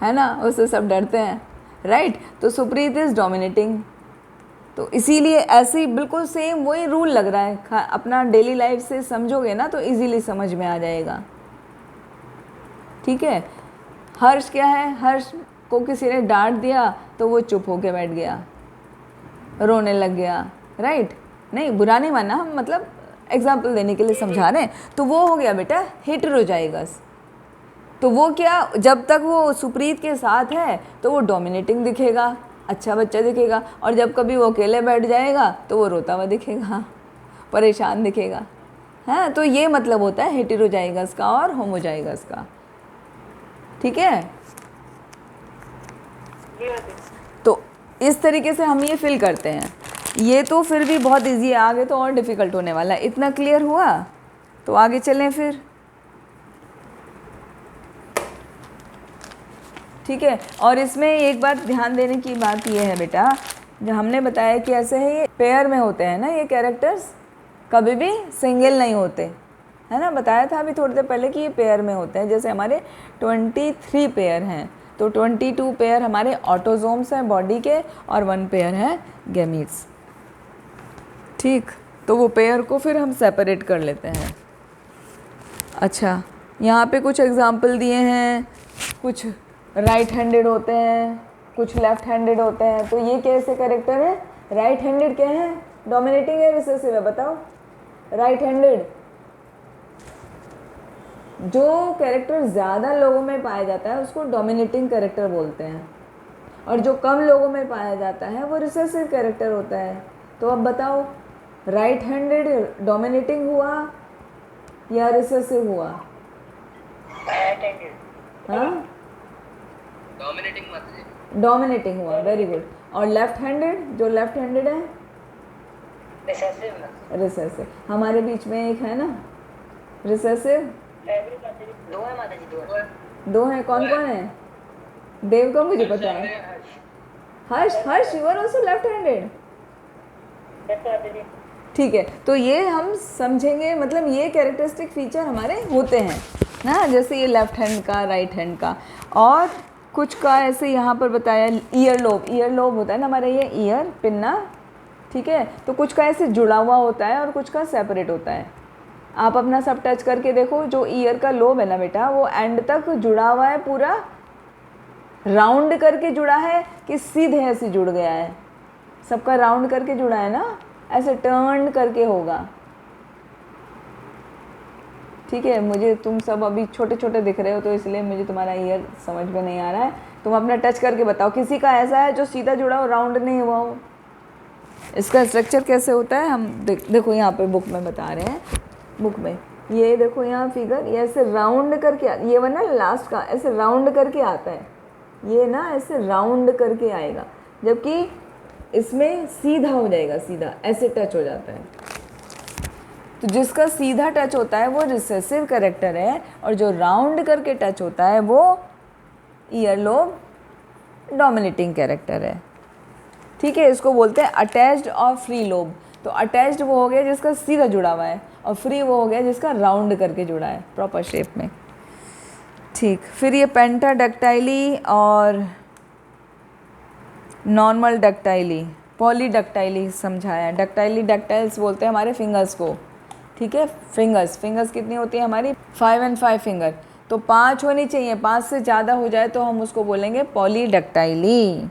है ना, उससे सब डरते हैं, राइट। तो सुप्रीत इज़ डोमिनेटिंग, तो इसीलिए ऐसे ही बिल्कुल सेम वही रूल लग रहा है। अपना डेली लाइफ से समझोगे ना तो इजीली समझ में आ जाएगा। ठीक है, हर्ष क्या है? हर्ष को किसी ने डांट दिया तो वो चुप होके बैठ गया, रोने लग गया, राइट। नहीं, बुरा नहीं माना, हम मतलब एग्जाम्पल देने के लिए समझा रहे हैं। तो वो हो गया बेटा हेटेरोजाइगस। तो वो क्या, जब तक वो सुप्रीत के साथ है तो वो डोमिनेटिंग दिखेगा, अच्छा बच्चा दिखेगा, और जब कभी वो अकेले बैठ जाएगा तो वो रोता हुआ दिखेगा, परेशान दिखेगा। हाँ, तो ये मतलब होता है हेटेरोजाइगस का और होमोजाइगस का। ठीक है, तो इस तरीके से हम ये फिल करते हैं। ये तो फिर भी बहुत इजी है, आगे तो और डिफ़िकल्ट होने वाला है। इतना क्लियर हुआ तो आगे चलें फिर। ठीक है, और इसमें एक बात ध्यान देने की बात ये है बेटा, जो हमने बताया कि ऐसे है, ये पेयर में होते हैं ना, ये कैरेक्टर्स कभी भी सिंगल नहीं होते, है ना। बताया था अभी थोड़ी देर पहले कि ये पेयर में होते हैं। जैसे हमारे 23 पेयर हैं, तो 22 पेयर हमारे ऑटोजोम्स हैं बॉडी के, और 1 पेयर है गैमीट्स। ठीक, तो वो पेयर को फिर हम सेपरेट कर लेते हैं। अच्छा, यहाँ पे कुछ एग्जाम्पल दिए हैं, कुछ राइट हैंडेड होते हैं, कुछ लेफ्ट हैंडेड होते हैं। तो ये कैसे कैरेक्टर है? राइट हैंडेड क्या है? डोमिनेटिंग है, रिसेसिव है? बताओ। राइट हैंडेड जो कैरेक्टर ज़्यादा लोगों में पाया जाता है उसको डोमिनेटिंग कैरेक्टर बोलते हैं, और जो कम लोगों में पाया जाता है वो रिसेसिव कैरेक्टर होता है। तो अब बताओ, राइट हैंडेड डोमिनेटिंग हुआ या रिसेसिव हुआ? Right handed. हाँ, डोमिनेटिंग माता जी। डोमिनेटिंग हुआ, वेरी गुड। और लेफ्ट हैंडेड, जो लेफ्ट हैंडेड है? रिसेसिव। रिसेसिव। हमारे बीच में एक है ना रिसेसिव, दो है माता जी, दो हैं। कौन कौन है? देव का मुझे पता है। Harsh, Harsh you are also left handed. ठीक है, तो ये हम समझेंगे, मतलब ये कैरेक्टरिस्टिक फीचर हमारे होते हैं ना, जैसे ये लेफ्ट हैंड का, राइट हैंड का। और कुछ का ऐसे यहाँ पर बताया, ईयर लोब, ईयर लोब होता है ना हमारा, ये ईयर पिन्ना। ठीक है, तो कुछ का ऐसे जुड़ा हुआ होता है और कुछ का सेपरेट होता है। आप अपना सब टच करके देखो, जो ईयर का लोब है ना बेटा, वो एंड तक जुड़ा हुआ है, पूरा राउंड करके जुड़ा है कि सीधे ऐसे जुड़ गया है? सबका राउंड करके जुड़ा है ना, ऐसे टर्न करके होगा। ठीक है, मुझे तुम सब अभी छोटे छोटे दिख रहे हो तो इसलिए मुझे तुम्हारा ईयर समझ में नहीं आ रहा है। तुम अपना टच करके बताओ, किसी का ऐसा है जो सीधा जुड़ा हो, राउंड नहीं हुआ हो? इसका स्ट्रक्चर कैसे होता है हम देखो यहाँ पे बुक में बता रहे हैं। बुक में ये देखो, यहाँ फिगर, ये ऐसे राउंड करके, ये वरना लास्ट का ऐसे राउंड करके आता है, ये ना ऐसे राउंड करके आएगा, जबकि इसमें सीधा हो जाएगा, सीधा ऐसे टच हो जाता है। तो जिसका सीधा टच होता है वो रिसेसिव कैरेक्टर है, और जो राउंड करके टच होता है वो ईयर लोब डोमिनेटिंग कैरेक्टर है। ठीक है, इसको बोलते हैं अटैच्ड और फ्री लोब। तो अटैच्ड वो हो गया जिसका सीधा जुड़ा हुआ है, और फ्री वो हो गया जिसका राउंड करके जुड़ा है प्रॉपर शेप में। ठीक, फिर ये पेंटाडक्टाइली और नॉर्मल डक्टाइली, पॉलीडक्टाइली समझाया। डक्टाइली, डक्टाइल्स बोलते हैं हमारे फिंगर्स को। ठीक है, फिंगर्स, फिंगर्स कितनी होती है हमारी? 5 and 5 फिंगर, तो 5 होनी चाहिए। 5 से ज़्यादा हो जाए तो हम उसको बोलेंगे पॉलीडक्टाइली।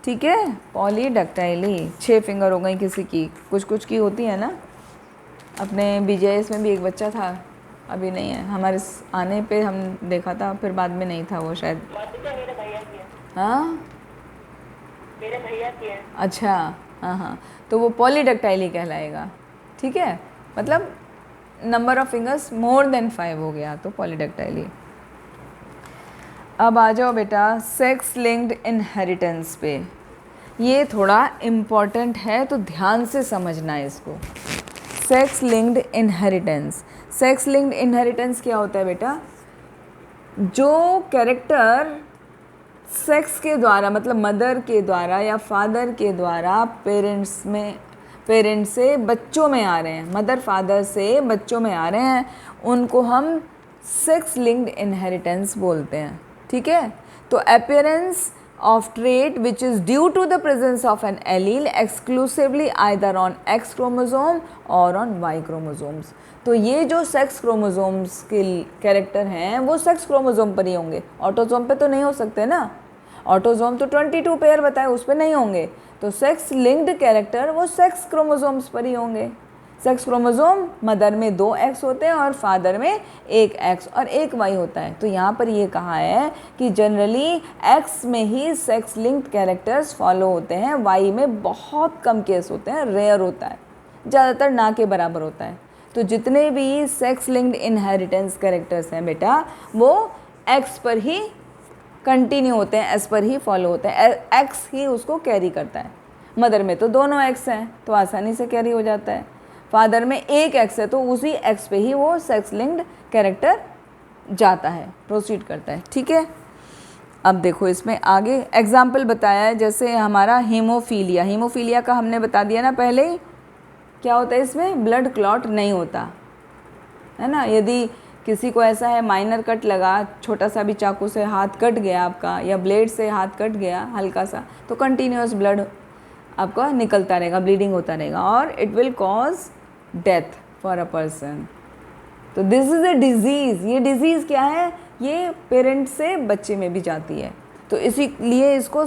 ठीक है, पॉलीडक्टाइली। 6 फिंगर हो गई किसी की, कुछ कुछ की होती है ना। अपने BJS में भी एक बच्चा था, अभी नहीं है, हमारे आने पे हम देखा था, फिर बाद में नहीं था वो शायद। मेरे भैया की है। हाँ, मेरे भैया की है। अच्छा, हाँ हाँ, तो वो पॉलीडक्टाइली कहलाएगा। ठीक है, मतलब number of fingers more than 5 हो गया तो पॉलीडक्टाइली। अब आ जाओ बेटा सेक्स लिंक्ड इनहेरिटेंस पे। ये थोड़ा इम्पॉर्टेंट है तो ध्यान से समझना है इसको। Sex linked inheritance, sex linked inheritance क्या होता है बेटा? जो कैरेक्टर सेक्स के द्वारा, मतलब मदर के द्वारा या फादर के द्वारा पेरेंट्स से बच्चों में आ रहे हैं, मदर फादर से बच्चों में आ रहे हैं, उनको हम सेक्स लिंक्ड इनहेरिटेंस बोलते हैं। ठीक है, तो appearance of trait which is due to the presence of an allele exclusively either on X chromosome or on Y chromosomes। तो ये जो सेक्स क्रोमोसोम्स के कैरेक्टर हैं वो सेक्स क्रोमोसोम पर ही होंगे, ऑटोसोम पे तो नहीं हो सकते ना। ऑटोसोम तो 22 पेयर बताए, उस पर नहीं होंगे। तो सेक्स लिंक्ड कैरेक्टर वो सेक्स क्रोमोसोम्स पर ही होंगे। सेक्स क्रोमोसोम मदर में 2 X होते हैं और फादर में 1 X और 1 Y होता है। तो यहाँ पर ये कहा है कि जनरली X में ही सेक्स लिंक्ड कैरेक्टर्स फॉलो होते हैं, Y में बहुत कम केस होते हैं, रेयर होता है, ज़्यादातर ना के बराबर होता है। तो जितने भी सेक्स लिंक्ड इनहेरिटेंस कैरेक्टर्स हैं बेटा वो X पर ही कंटिन्यू होते हैं, S पर ही फॉलो होते हैं, X ही उसको कैरी करता है। मदर में तो दोनों एक्स हैं तो आसानी से कैरी हो जाता है। फादर में एक एक्स है तो उसी एक्स पे ही वो सेक्स लिंक्ड कैरेक्टर जाता है, प्रोसीड करता है। ठीक है, अब देखो इसमें आगे एग्जाम्पल बताया है, जैसे हमारा हीमोफीलिया। हीमोफीलिया का हमने बता दिया ना पहले ही, क्या होता है इसमें, ब्लड क्लॉट नहीं होता है ना। यदि किसी को ऐसा है माइनर कट लगा, छोटा सा भी चाकू से हाथ कट गया आपका या ब्लेड से हाथ कट गया हल्का सा, तो कंटिन्यूअस ब्लड आपका निकलता रहेगा, ब्लीडिंग होता रहेगा और it will cause death for a person. तो दिस इज़ अ डिज़ीज़। ये डिज़ीज़ क्या है, ये पेरेंट से बच्चे में भी जाती है, तो इसीलिए इसको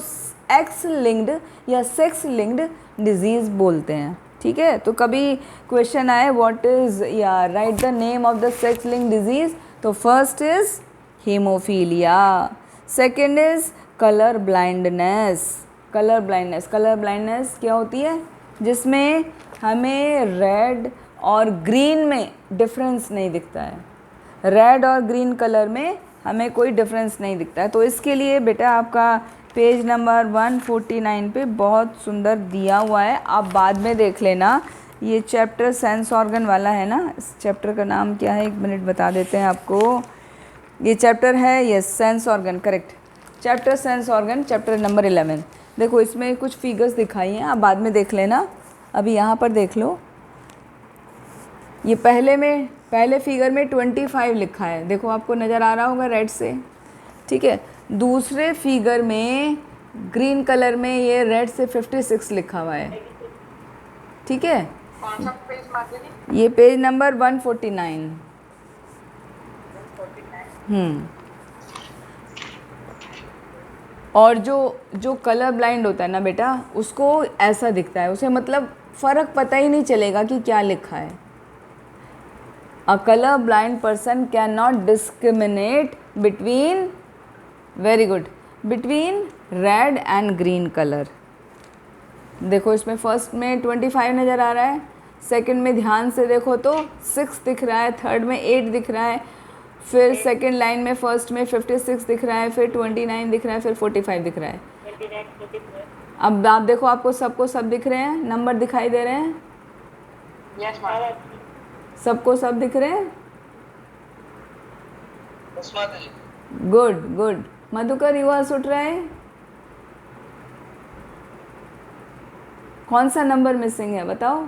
एक्स लिंक्ड या सेक्स लिंक्ड डिज़ीज़ बोलते हैं। ठीक है, तो कभी क्वेश्चन आए व्हाट इज़ या right the name of the sex linked disease, तो first is hemophilia, second is colour blindness. Colour blindness, colour blindness क्या होती है, जिसमें हमें रेड और ग्रीन में डिफरेंस नहीं दिखता है, रेड और ग्रीन कलर में हमें कोई डिफरेंस नहीं दिखता है। तो इसके लिए बेटा आपका पेज नंबर 149 पे बहुत सुंदर दिया हुआ है, आप बाद में देख लेना। ये चैप्टर सेंस ऑर्गन वाला है ना, इस चैप्टर का नाम क्या है, एक मिनट बता देते हैं आपको। ये चैप्टर है yes sense organ, correct, chapter sense organ, chapter number 11। देखो इसमें कुछ फिगर्स दिखाई हैं, आप बाद में देख लेना, अभी यहाँ पर देख लो। ये पहले फिगर में 25 लिखा है, देखो आपको नज़र आ रहा होगा रेड से। ठीक है, दूसरे फिगर में ग्रीन कलर में ये रेड से 56 लिखा हुआ है। ठीक है, कौन सा पेज माता जी? ये पेज नंबर 149। और जो कलर ब्लाइंड होता है ना बेटा, उसको ऐसा दिखता है, उसे मतलब फ़र्क पता ही नहीं चलेगा कि क्या लिखा है। A color blind person cannot discriminate between, very good, between red and green color। देखो इसमें फर्स्ट में 25 नज़र आ रहा है, सेकंड में ध्यान से देखो तो 6 दिख रहा है, थर्ड में 8 दिख रहा है, फिर सेकंड लाइन में फर्स्ट में 56 दिख रहा है, फिर 29 दिख रहा है, फिर 45 दिख रहा है। अब आप देखो आपको सबको सब दिख रहे हैं, नंबर दिखाई दे रहे हैं, यस माता, सबको सब दिख रहे हैं। बस माता जी। गुड गुड, मधुकर युवा सुट रहा है, कौन सा नंबर मिसिंग है बताओ।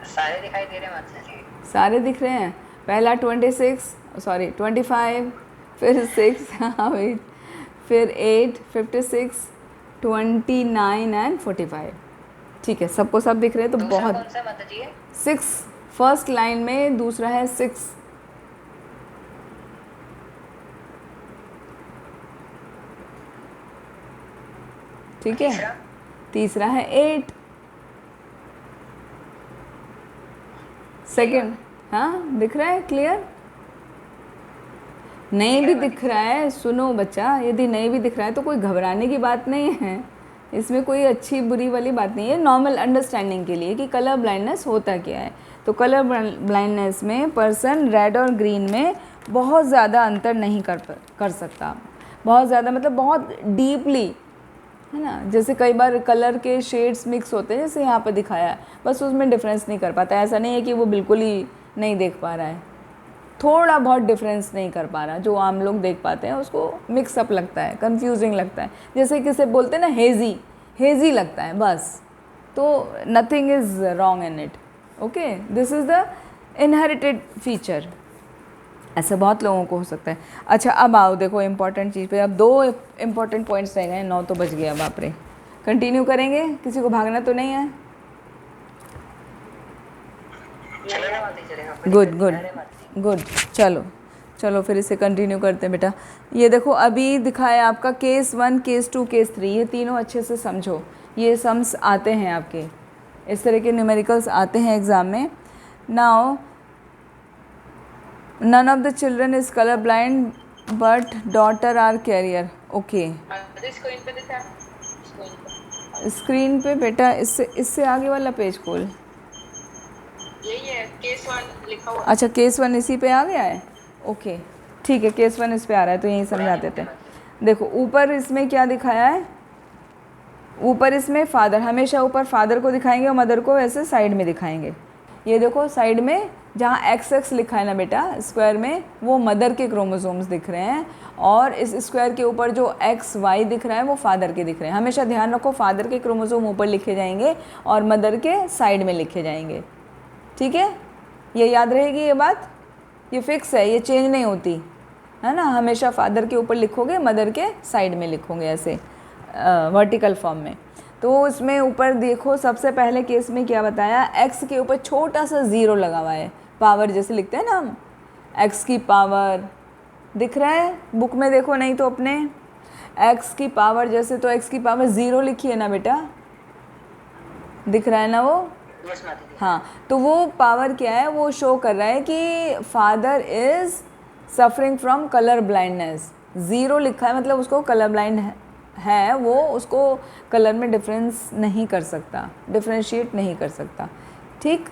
सारे दिखाई दे रहे हैं माता जी। सारे दिख रहे हैं, पहला 25, फिर 6 हाँ वेट, फिर 8, 56, 29 एंड 45। ठीक है, सबको सब दिख रहे हैं तो दूसरा बहुत। कौन सा माता जी है? 6 फर्स्ट लाइन में, दूसरा है 6। ठीक है, तीसरा है 8। सेकंड, हाँ दिख रहा है क्लियर, नहीं भी दिख रहा है, सुनो बच्चा, यदि नहीं भी दिख रहा है तो कोई घबराने की बात नहीं है, इसमें कोई अच्छी बुरी वाली बात नहीं है, नॉर्मल अंडरस्टैंडिंग के लिए कि कलर ब्लाइंडनेस होता क्या है। तो कलर ब्लाइंडनेस में पर्सन रेड और ग्रीन में बहुत ज़्यादा अंतर नहीं कर सकता, बहुत ज़्यादा मतलब बहुत डीपली, है ना। जैसे कई बार कलर के शेड्स मिक्स होते हैं, जैसे यहाँ पर दिखाया है, बस उसमें डिफरेंस नहीं कर पाता। ऐसा नहीं है कि वो बिल्कुल ही नहीं देख पा रहा है, थोड़ा बहुत डिफरेंस नहीं कर पा रहा, जो आम लोग देख पाते हैं उसको मिक्सअप लगता है, कंफ्यूजिंग लगता है, जैसे किसे बोलते हैं ना हेजी लगता है बस। तो nothing is wrong in it, okay, this is the inherited feature, ऐसा बहुत लोगों को हो सकता है। अच्छा अब आओ देखो इम्पॉर्टेंट चीज़ पे, अब 2 इम्पॉर्टेंट पॉइंट्स रह गए, 9 तो बज गया, बाप रे। कंटिन्यू करेंगे, किसी को भागना तो नहीं है। चलेगा माता जी, चलेगा। गुड गुड गुड, चलो फिर इसे कंटिन्यू करते हैं बेटा। ये देखो अभी दिखाया आपका केस 1, केस 2, केस 3, ये तीनों अच्छे से समझो, ये सम्स आते हैं आपके, इस तरह के न्यूमेरिकल्स आते हैं एग्ज़ाम में। Now none of the children is color blind but daughter are carrier, okay. Screen पे दिखा, स्क्रीन पे बेटा इससे आगे वाला पेज खोल। यही है केस 1 लिखा हुआ। अच्छा केस 1 इसी पे आ गया है, ओके। ठीक है, केस 1 इस पे आ रहा है तो यहीं समझा देते हैं। देखो ऊपर इसमें क्या दिखाया है, ऊपर इसमें फादर, हमेशा ऊपर फादर को दिखाएंगे और मदर को वैसे साइड में दिखाएंगे। ये देखो साइड में जहाँ XX लिखा है ना बेटा स्क्वायर में, वो मदर के क्रोमोसोम्स दिख रहे हैं, और इस स्क्वायर के ऊपर जो XY दिख रहा है वो फादर के दिख रहे हैं। हमेशा ध्यान रखो फादर के क्रोमोसोम ऊपर लिखे जाएंगे और मदर के साइड में लिखे जाएंगे, ठीक है, ये याद रहेगी ये बात, ये फिक्स है, ये चेंज नहीं होती है ना। हमेशा फादर के ऊपर लिखोगे, मदर के साइड में लिखोगे ऐसे वर्टिकल फॉर्म में। तो इसमें ऊपर देखो सबसे पहले केस में क्या बताया, x के ऊपर छोटा सा ज़ीरो लगा हुआ है, पावर जैसे लिखते हैं ना हम, x की पावर दिख रहा है बुक में, देखो नहीं तो अपने x की पावर जैसे, तो x की पावर 0 लिखी है ना बेटा, दिख रहा है ना वो। यस माता जी। हाँ, तो वो पावर क्या है, वो शो कर रहा है कि father is suffering from colour blindness. 0 लिखा है मतलब उसको कलर ब्लाइंड है वो, उसको कलर में डिफरेंस नहीं कर सकता, डिफरेंशिएट नहीं कर सकता, ठीक,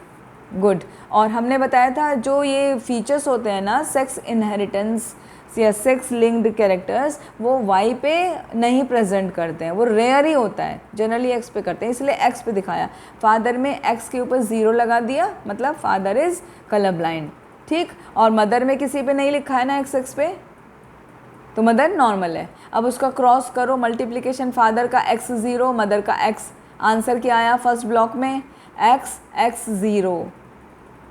गुड। और हमने बताया था जो ये फीचर्स होते हैं ना, सेक्स इनहेरिटेंस या सेक्स लिंक्ड कैरेक्टर्स, वो वाई पे नहीं प्रेजेंट करते हैं, वो रेयर ही होता है, जनरली एक्स पे करते हैं, इसलिए एक्स पे दिखाया। फादर में एक्स के ऊपर 0 लगा दिया, मतलब फादर इज़ कलर ब्लाइंड, ठीक। और मदर में किसी पे नहीं लिखा है ना एक्स पे, तो मदर नॉर्मल है। अब उसका क्रॉस करो, मल्टीप्लिकेशन, फादर का x0, मदर का x, आंसर क्या आया फर्स्ट ब्लॉक में, x0।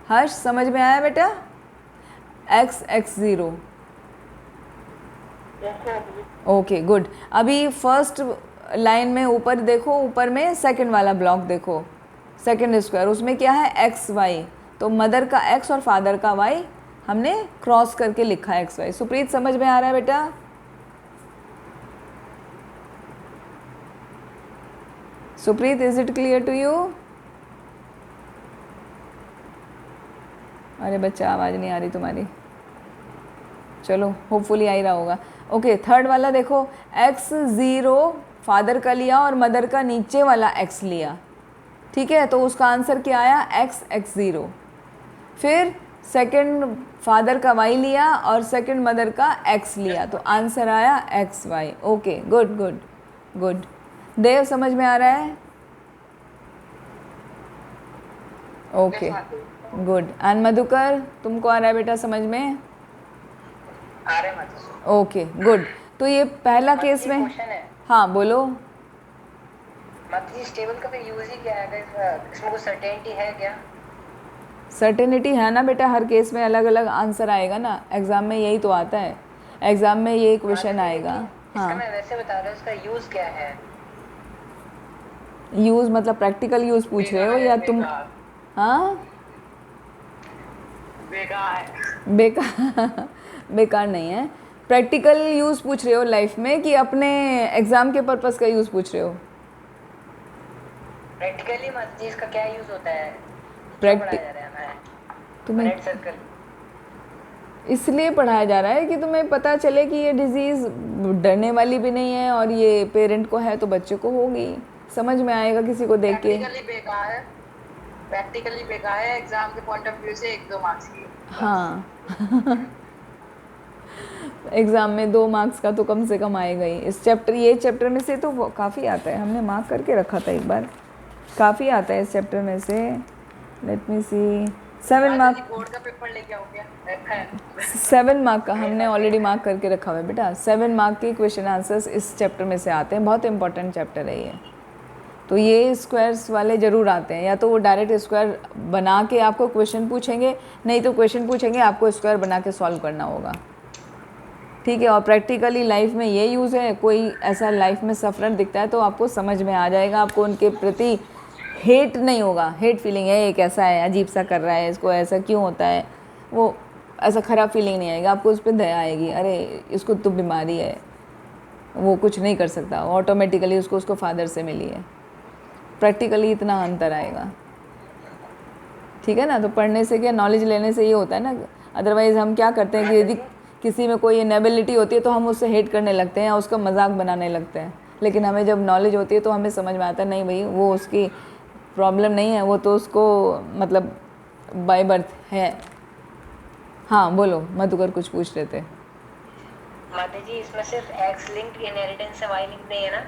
हर्ष समझ में आया बेटा, x0, ओके गुड। अभी फर्स्ट लाइन में ऊपर देखो, ऊपर में सेकंड वाला ब्लॉक देखो, सेकंड स्क्वायर, उसमें क्या है xy, तो मदर का x और फादर का y हमने क्रॉस करके लिखा है XY। सुप्रीत समझ में आ रहा है बेटा, Supreet is it clear to you? अरे बच्चा आवाज़ नहीं आ रही तुम्हारी, चलो होपफुली आ ही रहा होगा। ओके, थर्ड वाला देखो, x0 फादर का लिया और मदर का नीचे वाला x लिया, ठीक है, तो उसका आंसर क्या आया, x0। फिर सेकंड फादर का y लिया और सेकंड मदर का x लिया, तो आंसर आया xy। Okay good good good. Dev समझ में आ रहा है? Okay good. एंड मधुकर तुमको आ रहा है बेटा समझ में? आ रहे माता जी। Okay good. तो ये पहला केस में, क्वेश्चन है हाँ बोलो। माता जी, स्टेबल का फिर यूज ही क्या है, इसमें कुछ सर्टेनिटी है क्या? सर्टेनिटी है ना बेटा, हर केस में अलग अलग आंसर आएगा ना, एग्ज़ाम में यही तो आता है, एग्ज़ाम में ये क्वेश्चन आएगा। इसका हाँ, मैं वैसे बता रहा हूँ, इसका यूज क्या है? यूज़ मतलब प्रैक्टिकल यूज़ पूछ रहे हो या तुम? हाँ बेकार बेकार नहीं है, प्रैक्टिकल यूज़ पूछ रहे हो लाइफ में कि अपने एग्ज़ाम के पर्पस का यूज़ पूछ रहे हो? प्रैक्टिकली माता जी इसका क्या यूज होता है, प्रैक्टिक पढ़ाया जा रहा है तुम्हें नेट सर्कल? इसलिए पढ़ाया जा रहा है कि तुम्हें पता चले कि ये डिज़ीज़ डरने वाली भी नहीं है, और ये पेरेंट को है तो बच्चे को होगी, समझ में आएगा किसी को देख के। प्रैक्टिकली बेकार है एग्जाम के पॉइंट ऑफ व्यू से, 1-2 मार्क्स की। हाँ एग्ज़ाम में 2 मार्क्स का तो कम से कम आएगा ही। इस चैप्टर, ये चैप्टर में से तो काफ़ी आता है, हमने मार्क करके रखा था एक बार, काफ़ी आता है इस चैप्टर में से। लेट मी सी, 7 मार्क, बोर्ड का पेपर लेके आओगे रखा है? 7 मार्क का हमने ऑलरेडी मार्क करके रखा हुआ है बेटा। 7 मार्क के क्वेश्चन आंसर्स इस चैप्टर में से आते हैं, बहुत इंपॉर्टेंट चैप्टर है ये। तो ये स्क्वायर्स वाले ज़रूर आते हैं, या तो वो डायरेक्ट स्क्वायर बना के आपको क्वेश्चन पूछेंगे, नहीं तो क्वेश्चन पूछेंगे आपको स्क्वायर बना के सॉल्व करना होगा, ठीक है। और प्रैक्टिकली लाइफ में ये यूज़ है, कोई ऐसा लाइफ में सफ़र दिखता है तो आपको समझ में आ जाएगा, आपको उनके प्रति हेट नहीं होगा, हेट फीलिंग है ये कैसा है, अजीब सा कर रहा है, इसको ऐसा क्यों होता है, वो ऐसा ख़राब फीलिंग नहीं आएगा आपको, उस पर दया आएगी, अरे इसको तो बीमारी है, वो कुछ नहीं कर सकता, ऑटोमेटिकली उसको फादर से मिली है। प्रैक्टिकली इतना अंतर आएगा, ठीक है ना। तो पढ़ने से क्या, नॉलेज लेने से ये होता है ना, अदरवाइज़ हम क्या करते हैं कि यदि किसी में कोई इनेबिलिटी होती है तो हम उससे हेट करने लगते हैं या उसका मजाक बनाने लगते हैं, लेकिन हमें जब नॉलेज होती है तो हमें समझ में आता है नहीं भाई वो उसकी प्रॉब्लम नहीं है, वो तो उसको मतलब बाय बर्थ है। हाँ बोलो, मधुकर कुछ पूछ रहे थे। माता जी इसमें सिर्फ एक्स लिंक्ड इनहेरिटेंस है, वाई लिंक नहीं है ना?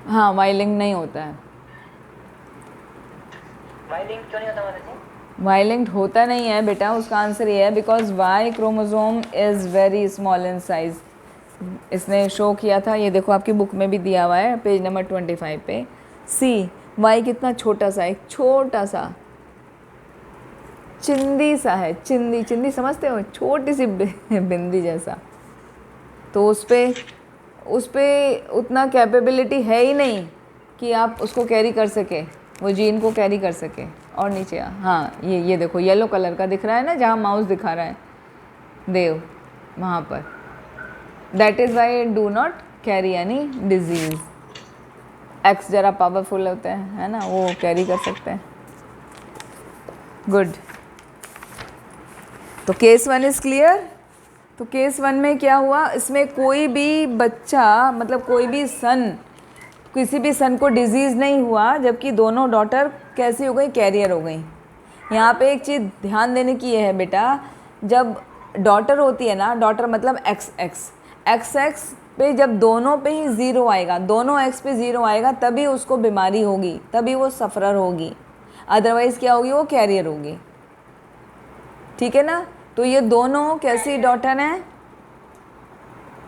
हाँ, वाई लिंक नहीं होता है। वाई लिंक क्यों नहीं होता माता जी? वाई लिंक्ड होता नहीं है बेटा, उसका आंसर ये है because Y chromosome is very small in size. इसने शो किया था, ये देखो आपकी बुक में भी दिया हुआ है पेज नंबर 25 पे। सी वाई कितना छोटा सा, एक छोटा सा चिंदी सा है, चिंदी, चिंदी समझते हो, छोटी सी बिंदी जैसा। तो उस पे उतना कैपेबिलिटी है ही नहीं कि आप उसको कैरी कर सके, वो जीन को कैरी कर सके। और नीचे हाँ, ये देखो येलो कलर का दिख रहा है ना, जहाँ माउस दिखा रहा है देव, वहाँ पर। That is why do not carry any disease. X जरा पावरफुल होते हैं, है ना, वो कैरी कर सकते हैं। गुड। तो केस 1 इज़ क्लियर। तो केस 1 में क्या हुआ, इसमें कोई भी बच्चा, मतलब कोई भी सन, किसी भी सन को डिजीज़ नहीं हुआ, जबकि दोनों डॉटर कैसी हो गई, कैरियर हो गई। यहाँ पे एक चीज़ ध्यान देने की है बेटा, जब डॉटर होती है ना, डॉटर मतलब एक्स एक्स पे जब दोनों पे ही ज़ीरो आएगा, दोनों एक्स पे ज़ीरो आएगा, तभी उसको बीमारी होगी, तभी वो सफ़रर होगी। अदरवाइज़ क्या होगी, वो कैरियर होगी। ठीक है ना। तो ये दोनों कैसी डॉटर हैं,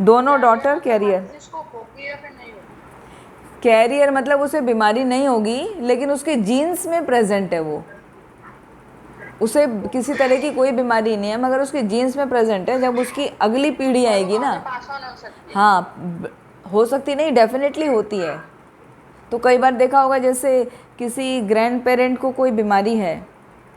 दोनों डॉटर कैरियर। इसको होगी या फिर नहीं होगी? कैरियर मतलब उसे बीमारी नहीं होगी, लेकिन उसके जीन्स में प्रेजेंट है वो, उसे किसी तरह की कोई बीमारी नहीं है, मगर उसके जीन्स में प्रेजेंट है। जब उसकी अगली पीढ़ी आएगी ना, पास ऑन हो सकती है। हाँ हो सकती नहीं, डेफिनेटली होती है। तो कई बार देखा होगा, जैसे किसी ग्रैंड पेरेंट को कोई बीमारी है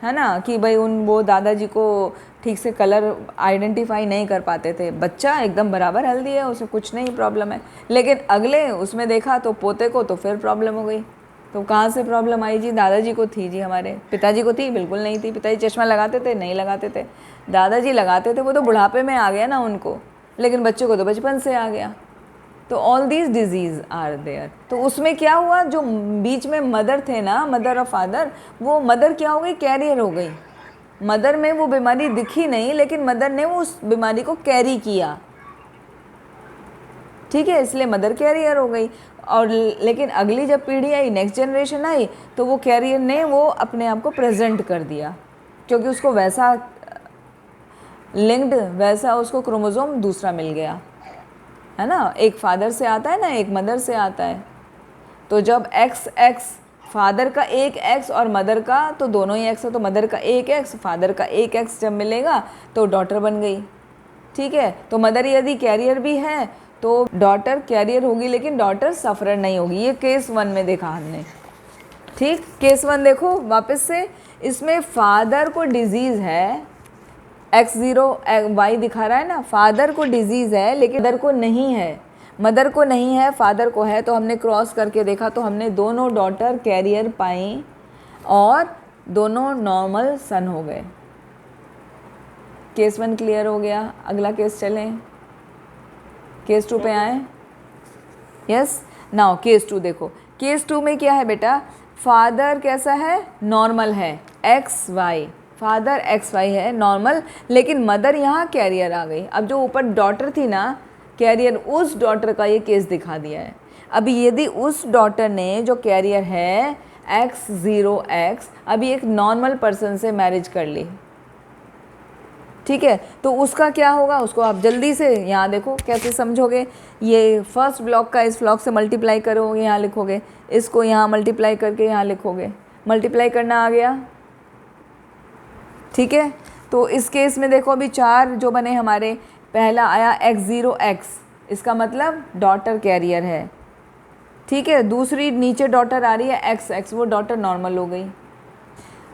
ना, कि भाई वो दादाजी को ठीक से कलर आइडेंटिफाई नहीं कर पाते थे, बच्चा एकदम बराबर हेल्दी है, उसे कुछ नहीं प्रॉब्लम है, लेकिन अगले उसमें देखा तो पोते को तो फिर प्रॉब्लम हो गई। तो कहाँ से प्रॉब्लम आई जी, दादाजी को थी जी, हमारे पिताजी को थी, बिल्कुल नहीं थी। पिताजी चश्मा लगाते थे, नहीं लगाते थे। दादाजी लगाते थे, वो तो बुढ़ापे में आ गया ना उनको, लेकिन बच्चों को तो बचपन से आ गया। तो all these disease are there. तो उसमें क्या हुआ, जो बीच में मदर थे ना, मदर और फादर, वो मदर क्या हो गई, कैरियर हो गई। मदर में वो बीमारी दिखी नहीं, लेकिन मदर ने वो उस बीमारी को कैरी किया। ठीक है, इसलिए मदर कैरियर हो गई। और लेकिन अगली जब पीढ़ी आई, नेक्स्ट जनरेशन आई, तो वो कैरियर ने वो अपने आप को प्रेजेंट कर दिया, क्योंकि उसको वैसा लिंक्ड, वैसा उसको क्रोमोसोम दूसरा मिल गया, है ना। एक फादर से आता है ना, एक मदर से आता है। तो जब एक्स फादर का एक एक्स और मदर का तो दोनों ही एक्स है, तो मदर का एक एक्स, फादर का एक एक्स जब मिलेगा तो डॉटर बन गई। ठीक है, तो मदर यदि कैरियर भी है तो डॉटर कैरियर होगी, लेकिन डॉटर सफरर नहीं होगी। ये केस 1 में देखा हमने। ठीक, केस 1 देखो वापस से, इसमें फादर को डिजीज़ है, X0 Y दिखा रहा है ना, फादर को डिजीज़ है लेकिन मदर को नहीं है, मदर को नहीं है, फादर को है। तो हमने क्रॉस करके देखा, तो हमने दोनों डॉटर कैरियर पाई और दोनों नॉर्मल सन हो गए। केस 1 क्लियर हो गया। अगला केस चलें, केस 2 पे आए। यस, नाउ केस 2 देखो। केस 2 में क्या है बेटा, फादर कैसा है, नॉर्मल है, XY, फादर XY है नॉर्मल, लेकिन मदर यहाँ कैरियर आ गई। अब जो ऊपर डॉटर थी ना कैरियर, उस डॉटर का ये केस दिखा दिया है। अभी यदि उस डॉटर ने जो कैरियर है X0X, अभी एक नॉर्मल पर्सन से मैरिज कर ली, ठीक है, तो उसका क्या होगा, उसको आप जल्दी से यहाँ देखो कैसे समझोगे। ये फर्स्ट ब्लॉक का इस ब्लॉक से मल्टीप्लाई करोगे, यहाँ लिखोगे, इसको यहाँ मल्टीप्लाई करके यहाँ लिखोगे, मल्टीप्लाई करना आ गया। ठीक है, तो इस केस में देखो अभी 4 जो बने हमारे, पहला आया X0X, इसका मतलब डॉटर कैरियर है। ठीक है, दूसरी नीचे डॉटर आ रही है XX, वो डॉटर नॉर्मल हो गई।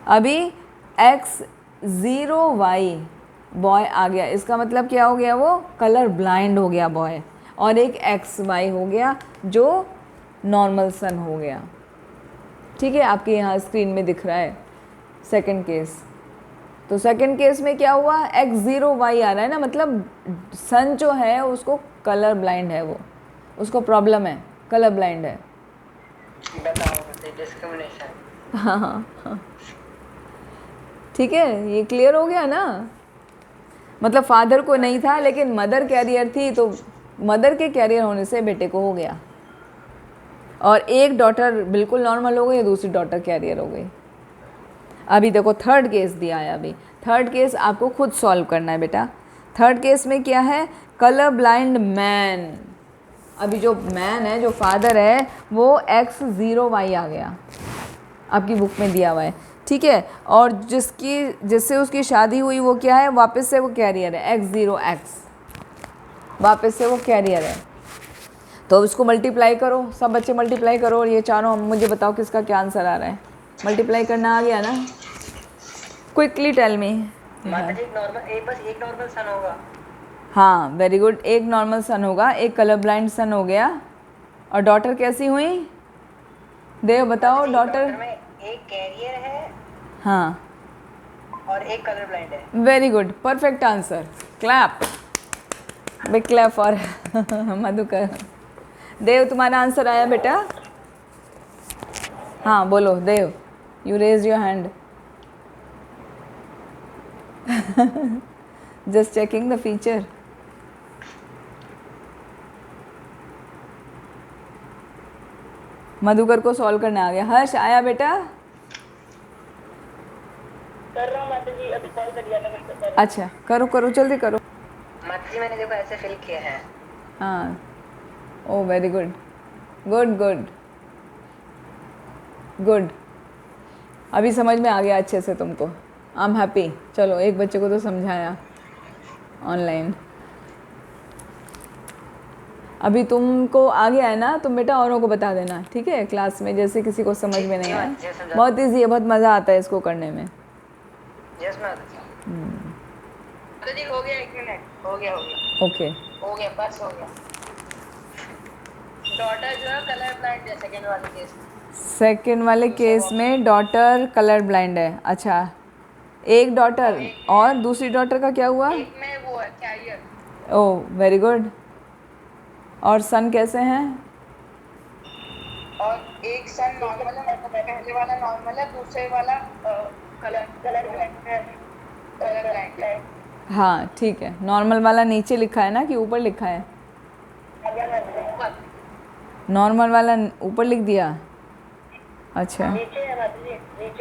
अभी X0Y बॉय आ गया, इसका मतलब क्या हो गया, वो कलर ब्लाइंड हो गया बॉय, और एक XY हो गया जो नॉर्मल सन हो गया। ठीक है, आपके यहाँ स्क्रीन में दिख रहा है सेकंड केस। तो सेकंड केस में क्या हुआ, X0Y आ रहा है ना, मतलब सन जो है उसको कलर ब्लाइंड है, वो उसको प्रॉब्लम है, कलर ब्लाइंड है। डिस्क्रिमिनेशन। हाँ, ठीक है, ये क्लियर हो गया ना। मतलब फादर को नहीं था लेकिन मदर कैरियर थी, तो मदर के कैरियर होने से बेटे को हो गया, और एक डॉटर बिल्कुल नॉर्मल हो गई, दूसरी डॉटर कैरियर हो गई। अभी देखो थर्ड केस दिया है, अभी थर्ड केस आपको खुद सॉल्व करना है बेटा। थर्ड केस में क्या है, कलर ब्लाइंड मैन। अभी जो मैन है, जो फादर है, वो X0Y आ गया, आपकी बुक में दिया हुआ है, ठीक है। और जिससे उसकी शादी हुई वो क्या है, वापस से वो कैरियर है X0X, वापस से वो कैरियर है। तो इसको मल्टीप्लाई करो, सब बच्चे मल्टीप्लाई करो, और ये चारों मुझे बताओ किसका क्या आंसर आ रहा है। मल्टीप्लाई करना आ गया ना, क्विकली टेल मी। माता जी बस एक नॉर्मल सन होगा। हाँ वेरी गुड, एक नॉर्मल सन होगा, एक कलर ब्लाइंड सन हो गया। और डॉटर कैसी हुई देव, बताओ डॉटर में एक कैरियर है, हाँ, और एक कलर ब्लाइंड है। Very good, perfect answer, clap, big clap for Madhukar. Dev तुम्हारा आंसर आया बेटा? हाँ बोलो Dev, you raise your hand. Just checking the feature. Madhukar को सॉल्व करने आ गया। हर्ष आया बेटा? कर रहा हूँ माता जी, अभी कॉल कर दिया था। अच्छा करो करो जल्दी करो। माता जी मैंने देखो ऐसे फिल किया है। हाँ, oh very good, good good good, अभी समझ में आ गया अच्छे से तुमको। I am happy. चलो एक बच्चे को तो समझाया ऑनलाइन। अभी तुमको आ गया है ना, तुम बेटा औरों को बता देना, ठीक है, क्लास में, जैसे किसी को समझ में नहीं आया। बहुत ईजी है, बहुत मज़ा आता है इसको करने में। यस माता जी हो गया, 1 मिनट हो गया ओके हो गया बस हो गया। डॉटर जो है कलर ब्लाइंड है सेकंड वाले केस में। सेकेंड वाले केस में डॉटर कलर ब्लाइंड है। अच्छा, एक डॉटर, और दूसरी डॉटर का क्या हुआ? एक में वो है कैरियर। ओह वेरी गुड। और सन कैसे हैं? और एक सन नॉर्मल है, पहले वाला नॉर्मल है, दूसरे वाला कलर ब्लाइंड है। हाँ ठीक है, नॉर्मल वाला नीचे लिखा है ना कि ऊपर लिखा है? नॉर्मल वाला ऊपर लिख दिया। अच्छा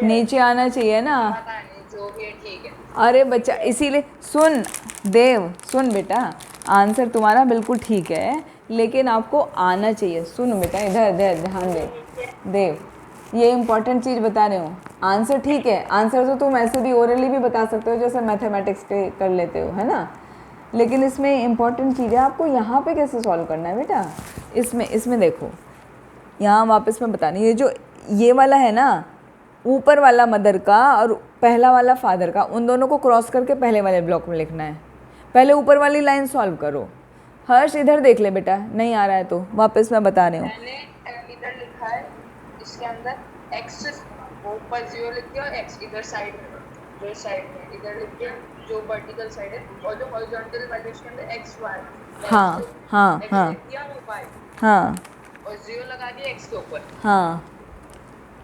नीचे आना चाहिए ना। पता नहीं जो भी है ठीक है। अरे बच्चा, इसीलिए सुन देव, सुन बेटा, आंसर तुम्हारा बिल्कुल ठीक है, लेकिन आपको आना चाहिए। सुन बेटा, इधर इधर ध्यान दे देव, ये इंपॉर्टेंट चीज़ बता रहे हो। आंसर ठीक है, आंसर तो तुम ऐसे भी ओरली भी बता सकते हो, जैसे मैथमेटिक्स के कर लेते हो, है ना, लेकिन इसमें इंपॉर्टेंट चीज़ है, आपको यहाँ पे कैसे सॉल्व करना है बेटा। इसमें देखो, यहाँ वापस में बतानी, ये जो ये वाला है ना, ऊपर वाला मदर का और पहला वाला फादर का, उन दोनों को क्रॉस करके पहले वाले ब्लॉक में लिखना है। पहले ऊपर वाली लाइन सॉल्व करो। हर्ष इधर देख ले बेटा, नहीं आ रहा है तो वापस मैं बता रही हूँ। मैंने इधर लिखा है, इसके अंदर x ऊपर 0 लिख दिया, और x इधर साइड में, जो साइड में इधर लिख दिया, जो वर्टिकल साइड है, और जो हॉरिजॉन्टल वाली उसके अंदर x y। हाँ हाँ हाँ लिख दिया वो y, हाँ और 0 लगा दिया x के ऊपर। हाँ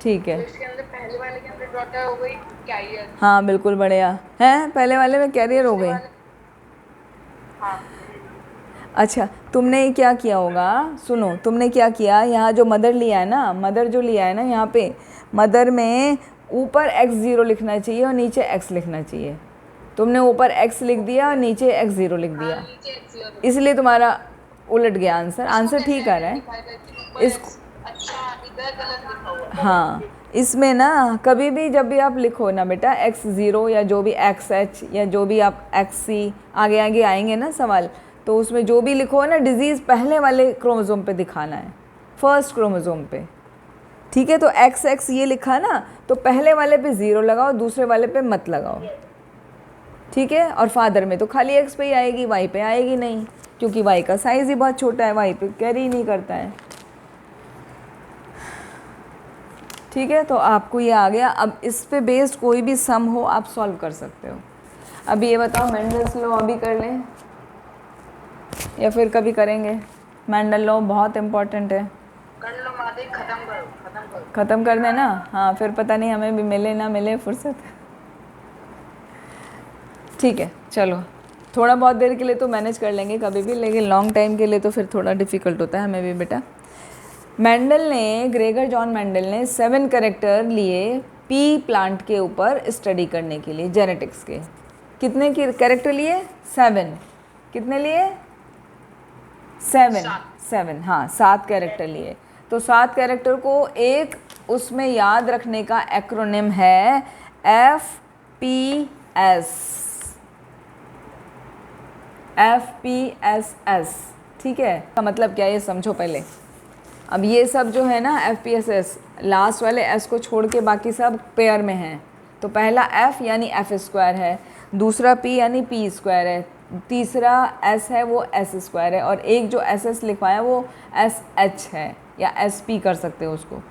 ठीक है। तो इसके अंदर पहले वाले के अंदर डॉटर हो गई कैरियर। हाँ बिल्कुल बढ़िया है, पहले वाले में कैरियर हो गई। हाँ अच्छा, तुमने क्या किया होगा, सुनो, तुमने क्या किया, यहाँ जो मदर लिया है ना, मदर जो लिया है ना, यहाँ पे मदर में ऊपर x0 लिखना चाहिए और नीचे x लिखना चाहिए। तुमने ऊपर x लिख दिया और नीचे x0 लिख दिया, नीचे x लिखा है। इसलिए तुम्हारा उलट गया आंसर। आंसर ठीक आ रहा है। इस अच्छा इधर गलत लिखा हुआ है। हाँ, इसमें ना कभी भी जब भी आप लिखो ना बेटा x0 या जो भी xh या जो भी आप xc, आगे आगे आएंगे ना सवाल, तो उसमें जो भी लिखो ना, डिजीज़ पहले वाले क्रोमोसोम पे दिखाना है, फर्स्ट क्रोमोसोम पे, ठीक है। तो XX ये लिखा ना, तो पहले वाले पे 0 लगाओ, दूसरे वाले पे मत लगाओ, ठीक है। और फादर में तो खाली x पे ही आएगी, y पे आएगी नहीं, क्योंकि y का साइज़ ही बहुत छोटा है, y पे कैरी ही नहीं करता है, ठीक है। तो आपको ये आ गया। अब इस पे बेस्ड कोई भी सम हो आप सॉल्व कर सकते हो। अभी ये बताओ, मेंडल्स लॉ अभी कर लें या फिर कभी करेंगे? मेंडल लॉ बहुत इम्पोर्टेंट है, कर लो माते, खत्म करो। ख़त्म कर देना। हाँ, फिर पता नहीं हमें भी मिले ना मिले फुर्सत, ठीक है। चलो थोड़ा बहुत देर के लिए तो मैनेज कर लेंगे कभी भी, लेकिन लॉन्ग टाइम के लिए तो फिर थोड़ा डिफ़िकल्ट होता है हमें भी बेटा। ग्रेगर जॉन मेंडल ने 7 कैरेक्टर लिए पी प्लांट के ऊपर स्टडी करने के लिए, जेनेटिक्स के। कितने की कैरेक्टर लिए? 7। कितने लिए? 7। हाँ, 7 कैरेक्टर लिए। तो 7 कैरेक्टर को एक उसमें याद रखने का एक्रोनिम है FPS। FPSS, ठीक है। का मतलब क्या है ये समझो पहले। अब ये सब जो है ना FPSS, लास्ट वाले S को छोड़ के बाकी सब पेयर में हैं। तो पहला F यानी F² है, दूसरा P यानी P² है, तीसरा S है वो S² है, और एक जो SS लिखवाया वो SH है, या SP कर सकते हो उसको।